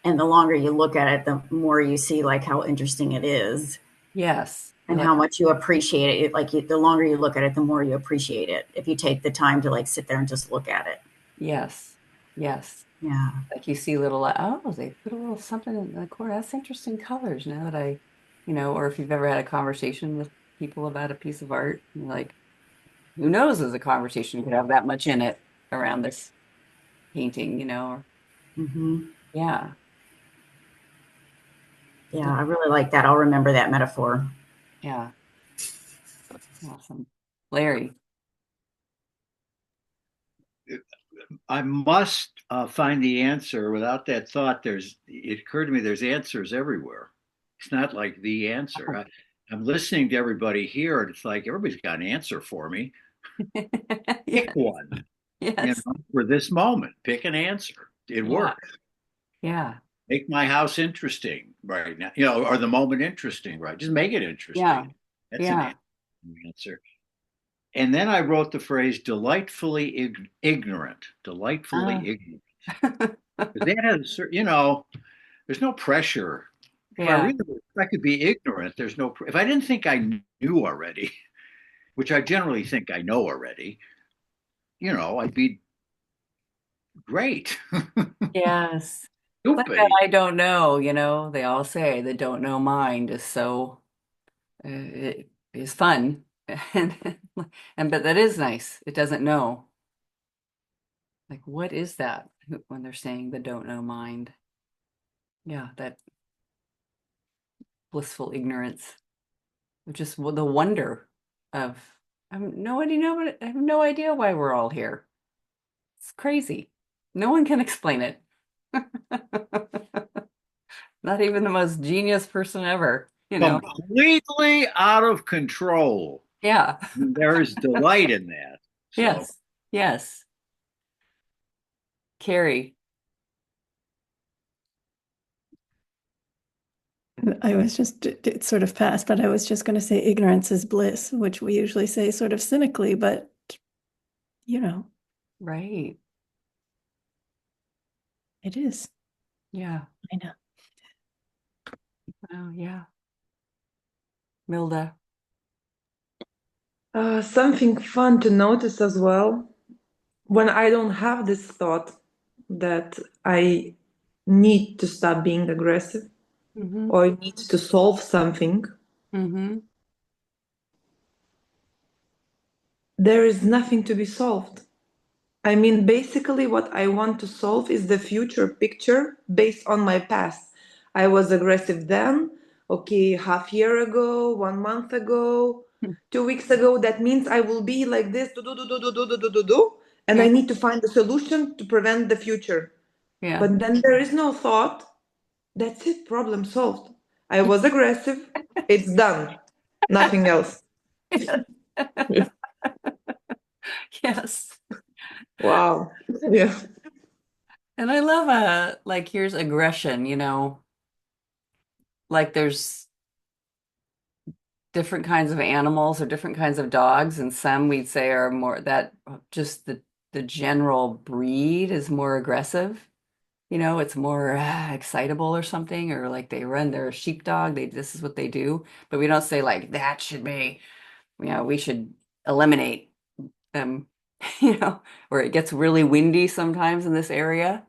And the longer you look at it, the more you see like how interesting it is Yes. and how much you appreciate it. Like the longer you look at it, the more you appreciate it. If you take the time to like sit there and just look at it. Yes. Yes. Yeah. Like you see little, oh, they put a little something in the corner. That's interesting colors now that or if you've ever had a conversation with people about a piece of art, you're like, who knows as a conversation could have that much in it around this painting. Mm-hmm. Yeah. Yeah, I really like that. I'll remember that metaphor. Yeah. Awesome. Larry. I must find the answer. Without that thought, it occurred to me there's answers everywhere. It's not like the answer. I'm listening to everybody here, and it's like everybody's got an answer for me. Yeah. Pick one, Yes. for this moment. Pick an answer. It Yeah. works. Yeah. Make my house interesting right now, or the moment interesting, right? Just make it Yeah. interesting. That's an Yeah. answer. And then I wrote the phrase delightfully ignorant, delightfully Ah. ignorant. Because that has, there's no pressure. If I Yeah. really, if I could be ignorant, if I didn't think I knew already, which I generally think I know already, I'd be great. Yes. Like that Stupid. I don't know, they all say the don't know mind is so it is fun. And but that is nice. It doesn't know. Like what is that when they're saying the don't know mind? Yeah, that blissful ignorance, just the wonder of I have no idea why we're all here. It's crazy. No one can explain it. Not even the most genius person ever. Completely out of control. Yeah. There's delight in that. So Yes. Yes. Carrie. I was just, it sort of passed, but I was just going to say ignorance is bliss, which we usually say sort of cynically, but Right. it is. Yeah. I know. Oh, yeah. Milda. Something fun to notice as well when I don't have this thought that I need to stop being aggressive Mm-hmm. or I need to solve something. Mm-hmm. There is nothing to be solved. I mean, basically, what I want to solve is the future picture based on my past. I was aggressive then, okay, half year ago, 1 month ago, 2 weeks ago. That means I will be like this, do, and Yeah. I need to find a solution to prevent the future. Yeah. But then there is no thought. That's it, problem solved. I was aggressive, it's done, nothing else. Yes. Wow. Yeah. And I love like here's aggression, like there's different kinds of animals or different kinds of dogs, and some we'd say are more that just the general breed is more aggressive. It's more excitable or something, or like they're a sheepdog. This is what they do. But we don't say like that should be, we should eliminate them, where it gets really windy sometimes in this area.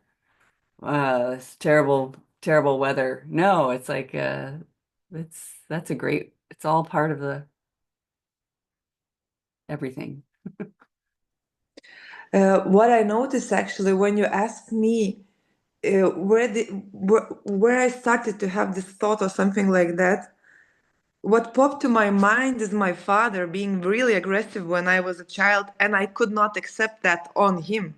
It's terrible, terrible weather. No, it's like it's all part of the everything. What I noticed actually when you asked me where I started to have this thought or something like that, what popped to my mind is my father being really aggressive when I was a child, and I could not accept that on him.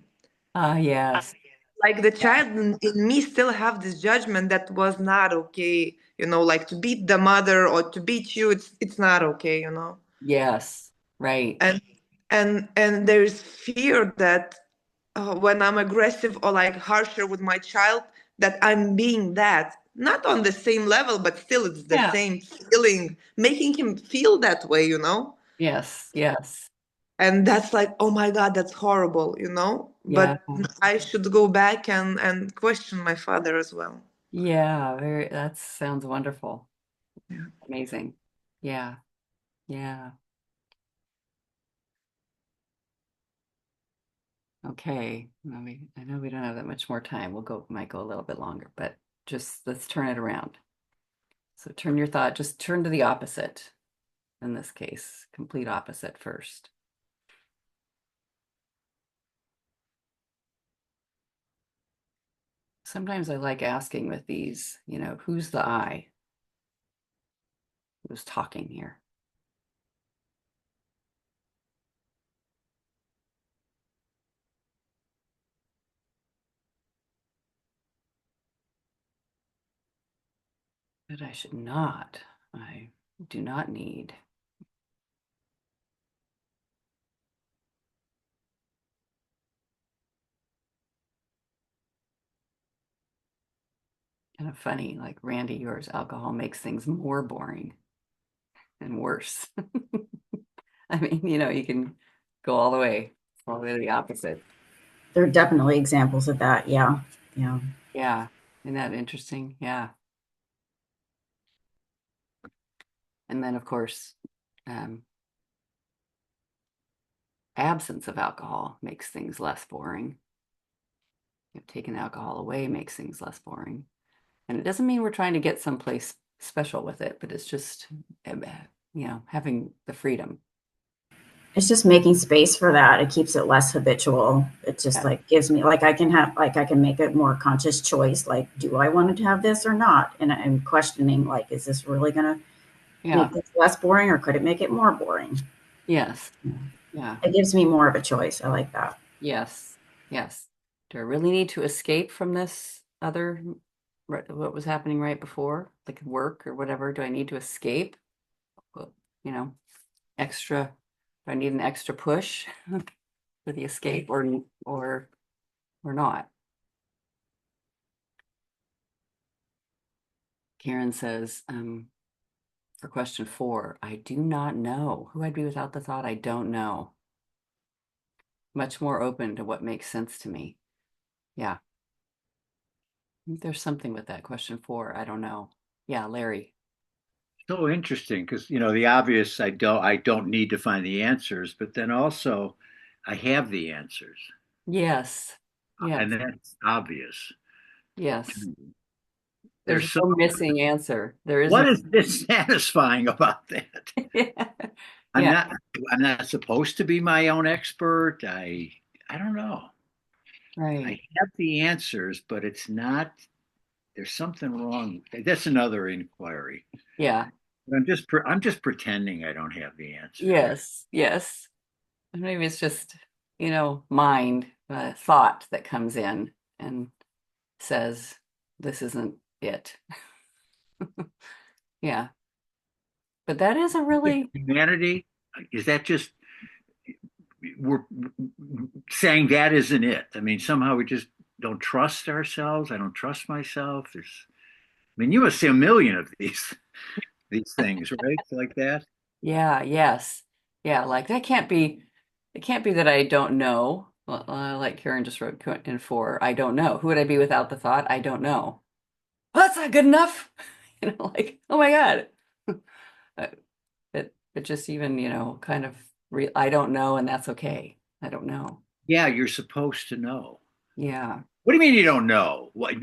Yes. Like the child in me still have this judgment that was not okay, like to beat the mother or to beat you, it's not okay. Yes. Right. And there is fear that when I'm aggressive or like harsher with my child, that I'm being that, not on the same level, but still it's the Yeah. same feeling, making him feel that way. Yes. Yes. And that's like, oh my God, that's horrible. Yeah. But I should go back and question my father as well. Yeah. That sounds wonderful. Yeah. Amazing. Yeah. Yeah. Okay. I know we don't have that much more time. Might go a little bit longer, but just let's turn it around. So just turn to the opposite in this case, complete opposite first. Sometimes I like asking with these, who's the I? Who's talking here? But I should not. I do not need. Kind of funny, like Randy, yours alcohol makes things more boring and worse. I mean, you can go all the way to the opposite. There are definitely examples of that. Yeah. Yeah. Yeah. Isn't that interesting? Yeah. And then, of course, um, absence of alcohol makes things less boring. Taking alcohol away makes things less boring. And it doesn't mean we're trying to get someplace special with it, but it's just, having the freedom. It's just making space for that. It keeps it less habitual. It just Yeah. like gives me like I can make a more conscious choice. Like, do I want to have this or not? And I'm questioning like, is this really gonna Yeah. make this less boring or could it make it more boring? Yes. Yeah. It gives me more of a choice. I like that. Yes. Yes. Do I really need to escape from this what was happening right before, like work or whatever? Do I need to escape? Well, extra, do I need an extra push for the escape or not? Karen says, for question 4, I do not know who I'd be without the thought. I don't know. Much more open to what makes sense to me. Yeah. I think there's something with that question 4. I don't know. Yeah, Larry. So interesting because the obvious I don't need to find the answers, but then also I have the answers. Yes. And Yes. that's obvious. Yes. There's There's so no missing answer. There what isn't. is dissatisfying about that? I'm Yeah. not I'm not supposed to be my own expert. I don't know. I Right. have the answers, but it's not there's something wrong. That's another inquiry. Yeah. But I'm just pretending I don't have the answers. Yes. Yes. And maybe it's just, mind, thought that comes in and says, this isn't it. Yeah. But that is a really, Humanity, is that just we're saying that isn't it? I mean, somehow we just don't trust ourselves. I don't trust myself. You must see a million of these things, right? Like that. yeah, yes. Yeah, like it can't be that I don't know. Well, like Karen just wrote in four, I don't know. Who would I be without the thought? I don't know. Well, that's not good enough. Like, oh my God. It just even, kind of I don't know, and that's okay. I don't know. Yeah, you're supposed to know. Yeah. What do you mean you don't know? What,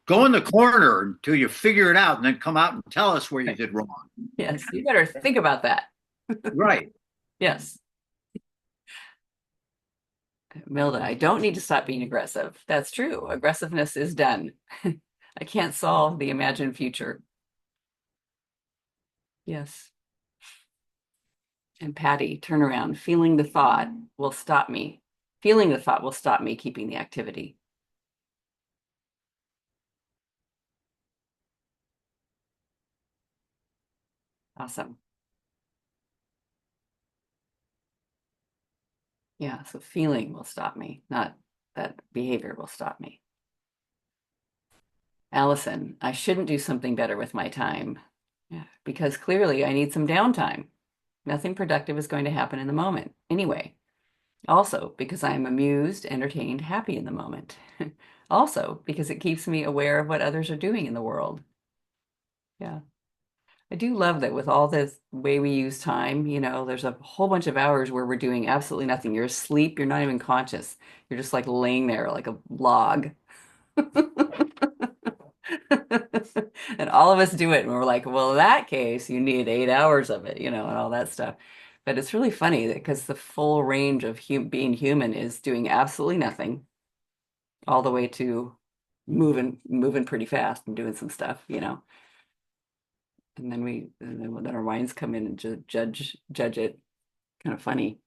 go in the corner until you figure it out and then come out and tell us where you did wrong. Yes, you better think about that. Right. Yes. Milda, I don't need to stop being aggressive. That's true. Aggressiveness is done. I can't solve the imagined future. Yes. And Patty, turn around. Feeling the thought will stop me. Feeling the thought will stop me keeping the activity. Awesome. Yeah, so feeling will stop me, not that behavior will stop me. Allison, I shouldn't do something better with my time. Yeah, because clearly I need some downtime. Nothing productive is going to happen in the moment. Anyway, also because I am amused, entertained, happy in the moment. Also because it keeps me aware of what others are doing in the world. Yeah. I do love that with all the way we use time, there's a whole bunch of hours where we're doing absolutely nothing. You're asleep, you're not even conscious. You're just like laying there like a log. And all of us do it. And we're like, well, in that case, you need 8 hours of it, and all that stuff. But it's really funny because the full range of being human is doing absolutely nothing, all the way to moving pretty fast and doing some stuff. And then our minds come in and judge it. Kind of funny.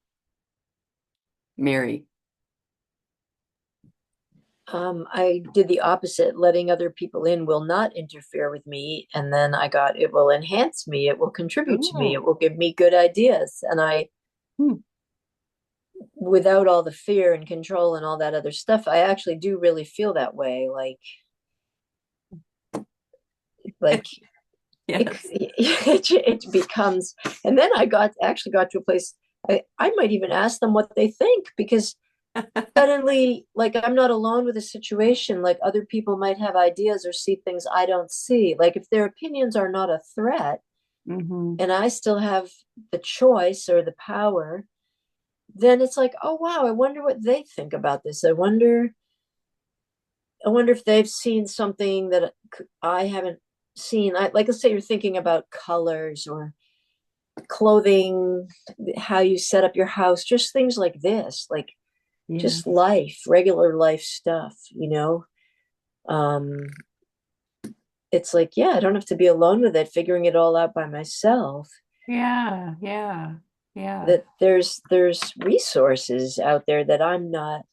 Mary. I did the opposite. Letting other people in will not interfere with me. And then I got, it will enhance me. It will contribute to me. It will give me good ideas. And without all the fear and control and all that other stuff, I actually do really feel that way. Like Yes. it becomes, and then I actually got to a place, I might even ask them what they think, because suddenly, like, I'm not alone with a situation. Like, other people might have ideas or see things I don't see. Like, if their opinions are not a threat, and I still have the choice or the power, then it's like, oh wow, I wonder what they think about this. I wonder if they've seen something that I haven't seen. Like, let's say you're thinking about colors or clothing, how you set up your house, just things like this, like just life, regular life stuff, it's like, yeah, I don't have to be alone with it, figuring it all out by myself. Yeah. That there's resources out there that I'm not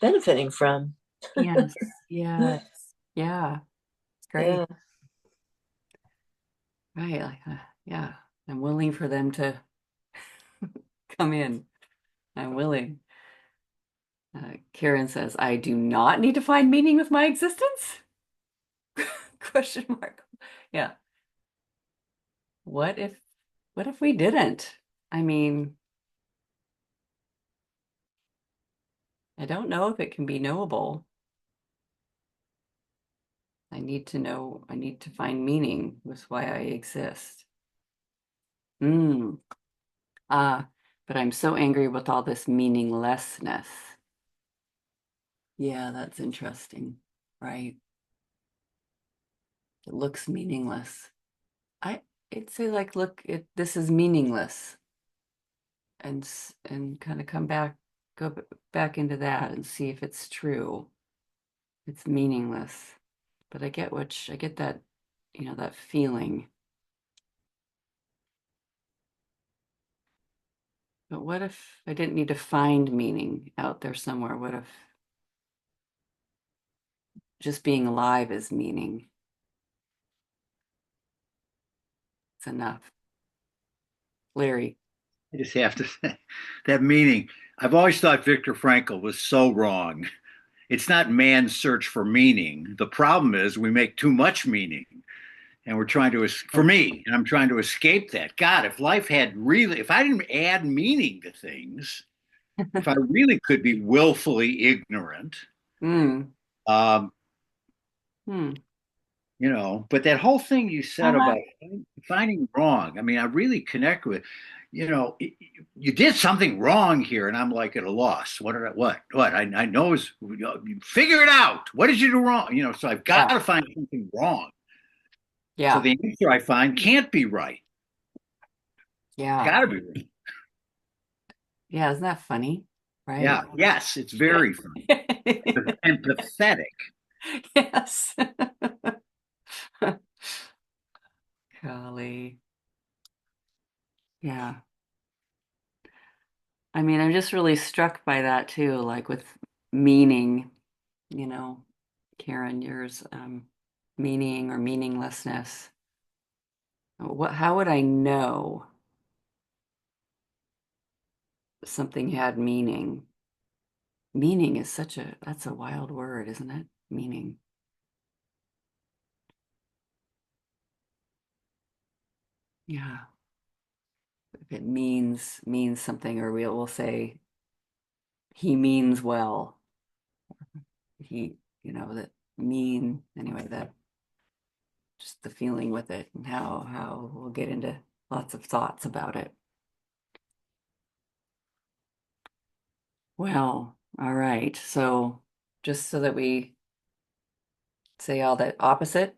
benefiting from. Yes. Yeah. It's great. Yeah. Right. Like, yeah. I'm willing for them to come in. I'm willing. Karen says, I do not need to find meaning with my existence? Question mark. Yeah. What if we didn't? I mean, I don't know if it can be knowable. I need to know, I need to find meaning with why I exist. But I'm so angry with all this meaninglessness. Yeah, that's interesting, right? It looks meaningless. I'd say like, look, this is meaningless, and kind of go back into that and see if it's true. It's meaningless, but I get that, that feeling. But what if I didn't need to find meaning out there somewhere? What if just being alive is meaning? It's enough. Larry. I just have to say that meaning. I've always thought Viktor Frankl was so wrong. It's not man's search for meaning. The problem is we make too much meaning. And we're trying to, for me, and I'm trying to escape that. God, if life had really, if I didn't add meaning to things, if I really could be willfully ignorant, Mm. um, Hmm. but that whole thing you said Uh-huh. about finding wrong, I mean, I really connect with, you did something wrong here, and I'm like at a loss. What? I know is figure it out. What did you do wrong? So I've got Yeah. to find something wrong. So Yeah. the answer I find can't be right. Yeah. Got to be right. Yeah. Isn't that funny? Right. Yeah. Yes, it's very funny and pathetic. Yes. Golly. Yeah. I mean, I'm just really struck by that too, like with meaning, you know, Karen, yours, meaning or meaninglessness. How would I know something had meaning? Meaning is that's a wild word, isn't it? Meaning. Yeah. If it means something, or we'll say he means well. That anyway, that just the feeling with it and how we'll get into lots of thoughts about it. Well, all right. So just so that we say all that opposite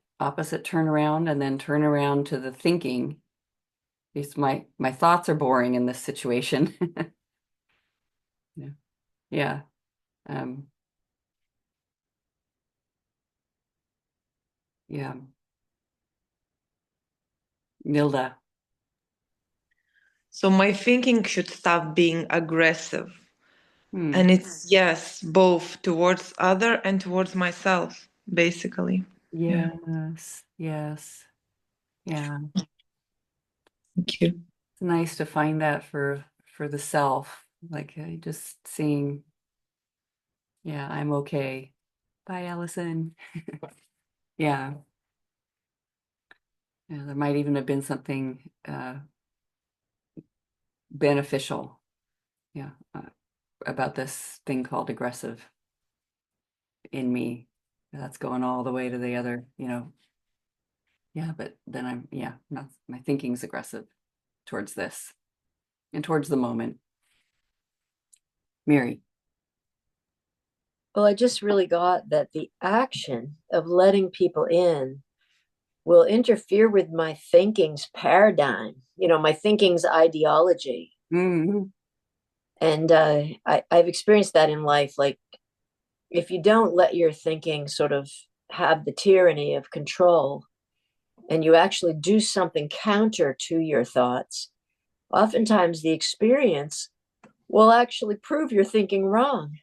turn around and then turn around to the thinking. These my thoughts are boring in this situation. Yeah. Yeah. Um, yeah. Nilda. So my thinking should stop being aggressive. Hmm. And it's yes, both towards other and towards myself, basically. Yeah. Yes. Yes. Yeah. Thank you. It's nice to find that for the self. Like just seeing, yeah, I'm okay. Bye, Allison. Yeah. Yeah, there might even have been something beneficial, yeah, about this thing called aggressive in me. That's going all the way to the other. Yeah, but then not my thinking's aggressive towards this and towards the moment. Mary. Well, I just really got that the action of letting people in will interfere with my thinking's paradigm, my thinking's ideology. Mm-hmm. And I've experienced that in life. Like, if you don't let your thinking sort of have the tyranny of control and you actually do something counter to your thoughts, oftentimes the experience will actually prove your thinking wrong.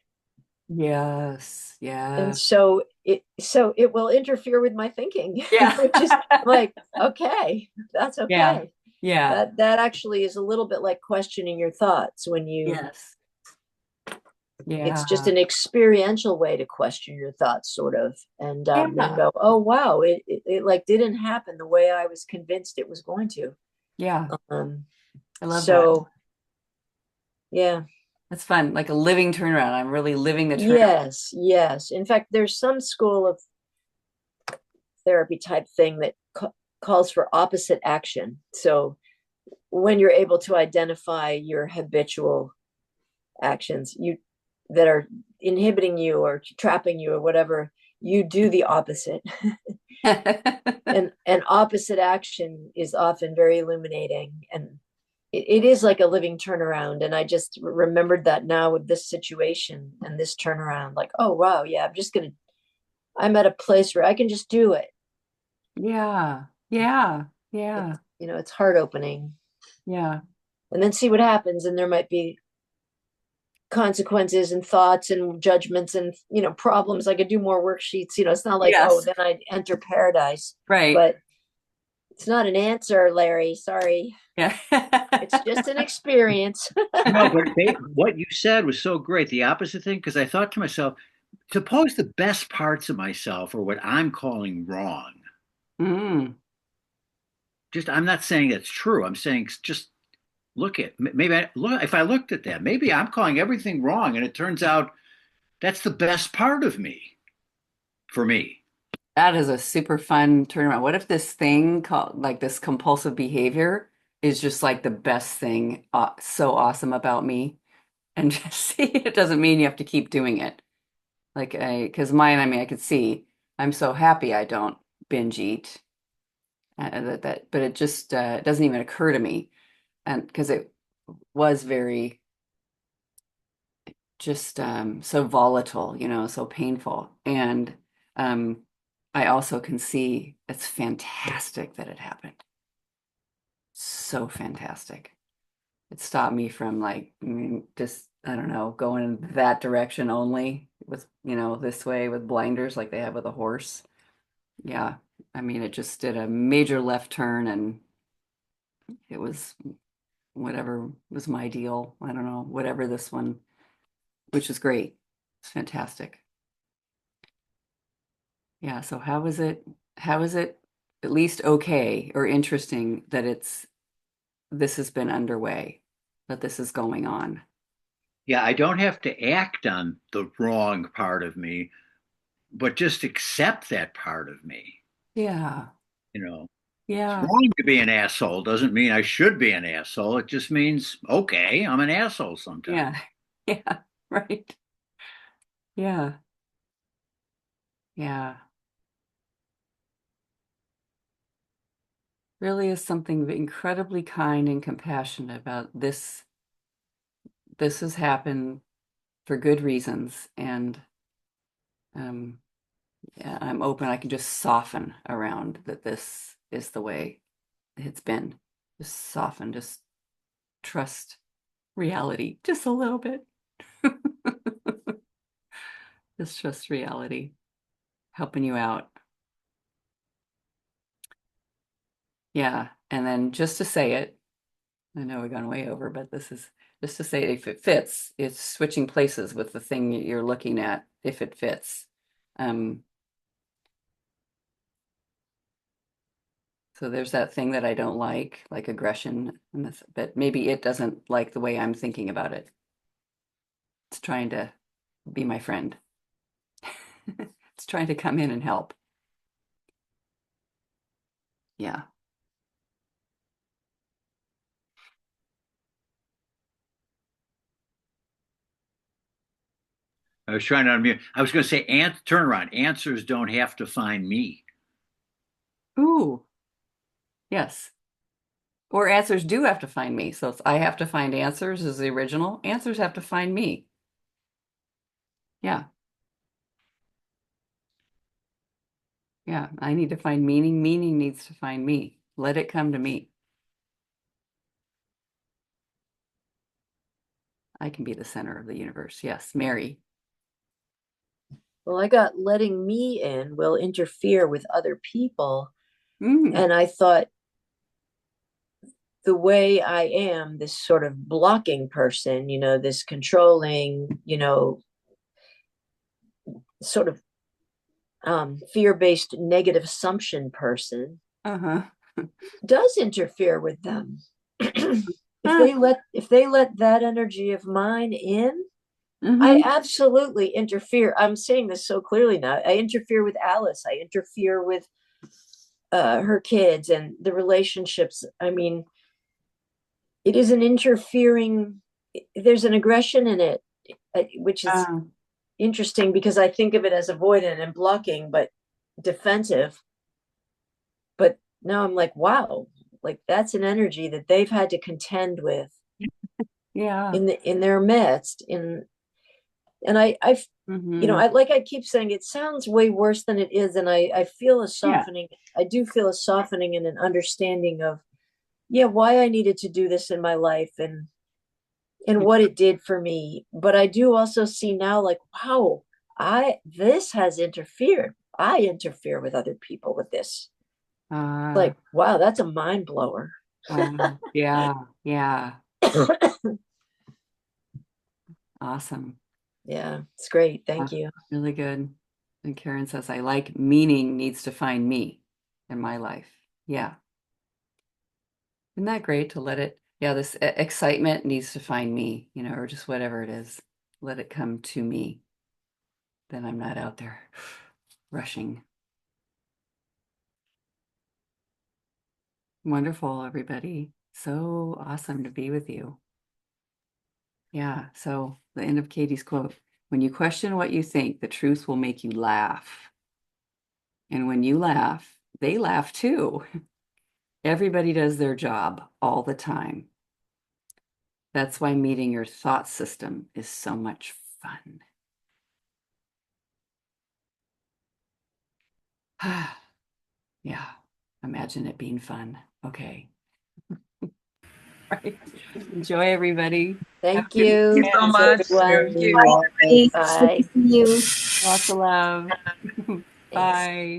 Yes. And Yeah. so it will interfere with my thinking, Yeah. which is like, okay, that's Yeah. okay. Yeah. That actually is a little bit like questioning your thoughts when you Yes. it's just Yeah. an experiential way to question your thoughts, sort of, and then Yeah. go, oh wow, it like didn't happen the way I was convinced it was going to. Yeah. um I love that. so yeah. That's fun. Like a living turnaround. I'm really living the turnaround. Yes, in fact there's some school of therapy type thing that calls for opposite action. So when you're able to identify your habitual actions that are inhibiting you or trapping you or whatever, you do the opposite. and opposite action is often very illuminating, and it is like a living turnaround. And I just remembered that now with this situation and this turnaround, like, oh wow, yeah, I'm at a place where I can just do it. Yeah. Yeah. Yeah. It's heart opening. Yeah. And then see what happens, and there might be consequences and thoughts and judgments and problems. I could do more worksheets. It's not like, oh, Yes. then I'd enter paradise. Right. But it's not an answer, Larry. Sorry. Yeah. It's just an experience. No, but what you said was so great. The opposite thing, because I thought to myself, suppose the best parts of myself are what I'm calling wrong. Mm. I'm not saying it's true. I'm saying just if I looked at that, maybe I'm calling everything wrong, and it turns out that's the best part of me for me. That is a super fun turnaround. What if this thing called like this compulsive behavior is just like the best thing, so awesome about me? And just see, it doesn't mean you have to keep doing it. Like because mine, I mean, I could see I'm so happy I don't binge eat. But it just doesn't even occur to me, and because it was very just so volatile, so painful. And I also can see it's fantastic that it happened. So fantastic. It stopped me from like just I don't know going in that direction only with this way with blinders like they have with a horse. Yeah, I mean it just did a major left turn and it was whatever was my deal. I don't know, whatever this one, which is great. It's fantastic. Yeah, so how is it at least okay or interesting that this has been underway, that this is going on? Yeah, I don't have to act on the wrong part of me, but just accept that part of me. Yeah. You know, it's Yeah. wrong to be an asshole. Doesn't mean I should be an asshole. It just means, okay, I'm an asshole sometimes. Yeah. Yeah. Right. Yeah. Yeah. Really is something incredibly kind and compassionate about this. This has happened for good reasons, and um, yeah, I'm open. I can just soften around that this is the way it's been. Just soften, just trust reality just a little bit. Just trust reality, helping you out. Yeah. And then just to say it, I know we've gone way over, but this is just to say if it fits, it's switching places with the thing you're looking at if it fits. Um, so there's that thing that I don't like aggression, and but maybe it doesn't like the way I'm thinking about it. It's trying to be my friend. It's trying to come in and help. Yeah. I was trying to unmute. I was going to say, turn around. Answers don't have to find me. Ooh, yes. Or answers do have to find me. So it's I have to find answers is the original. Answers have to find me. Yeah. Yeah. I need to find meaning. Meaning needs to find me. Let it come to me. I can be the center of the universe. Yes. Mary. Well, I got letting me in will interfere with other people. Mm. And I thought the way I am, this sort of blocking person, this controlling, sort of fear-based negative assumption person Uh-huh. does interfere with them. if they let that energy of mine in, I absolutely interfere. I'm saying this so clearly now. I interfere with Alice. I interfere with her kids and the relationships. I mean, it is an interfering. There's an aggression in it, which is interesting because I think of it as avoidant and blocking, but defensive. But now I'm like, wow, like that's an energy that they've had to contend with Yeah. in their midst. And I like I keep saying, it sounds way worse than it is. And I feel a softening. I do feel a softening and an understanding of, why I needed to do this in my life and what it did for me. But I do also see now, like, wow, this has interfered. I interfere with other people with this. Like, wow, that's a mind blower. Yeah. Yeah. Awesome. Yeah, it's great. Thank you. Really good. And Karen says, I like meaning needs to find me in my life. Yeah. Isn't that great to let it Yeah, this excitement needs to find me, or just whatever it is. Let it come to me. Then I'm not out there rushing. Wonderful, everybody. So awesome to be with you. Yeah, so the end of Katie's quote, when you question what you think, the truth will make you laugh. And when you laugh, they laugh too. Everybody does their job all the time. That's why meeting your thought system is so much fun. Yeah, imagine it being fun. Okay. Right. Enjoy, everybody. Thank Thank you. you so Thanks, much. everyone. Thank you. Bye, everybody. Good to Bye. see you. Lots of love. Thanks. Bye.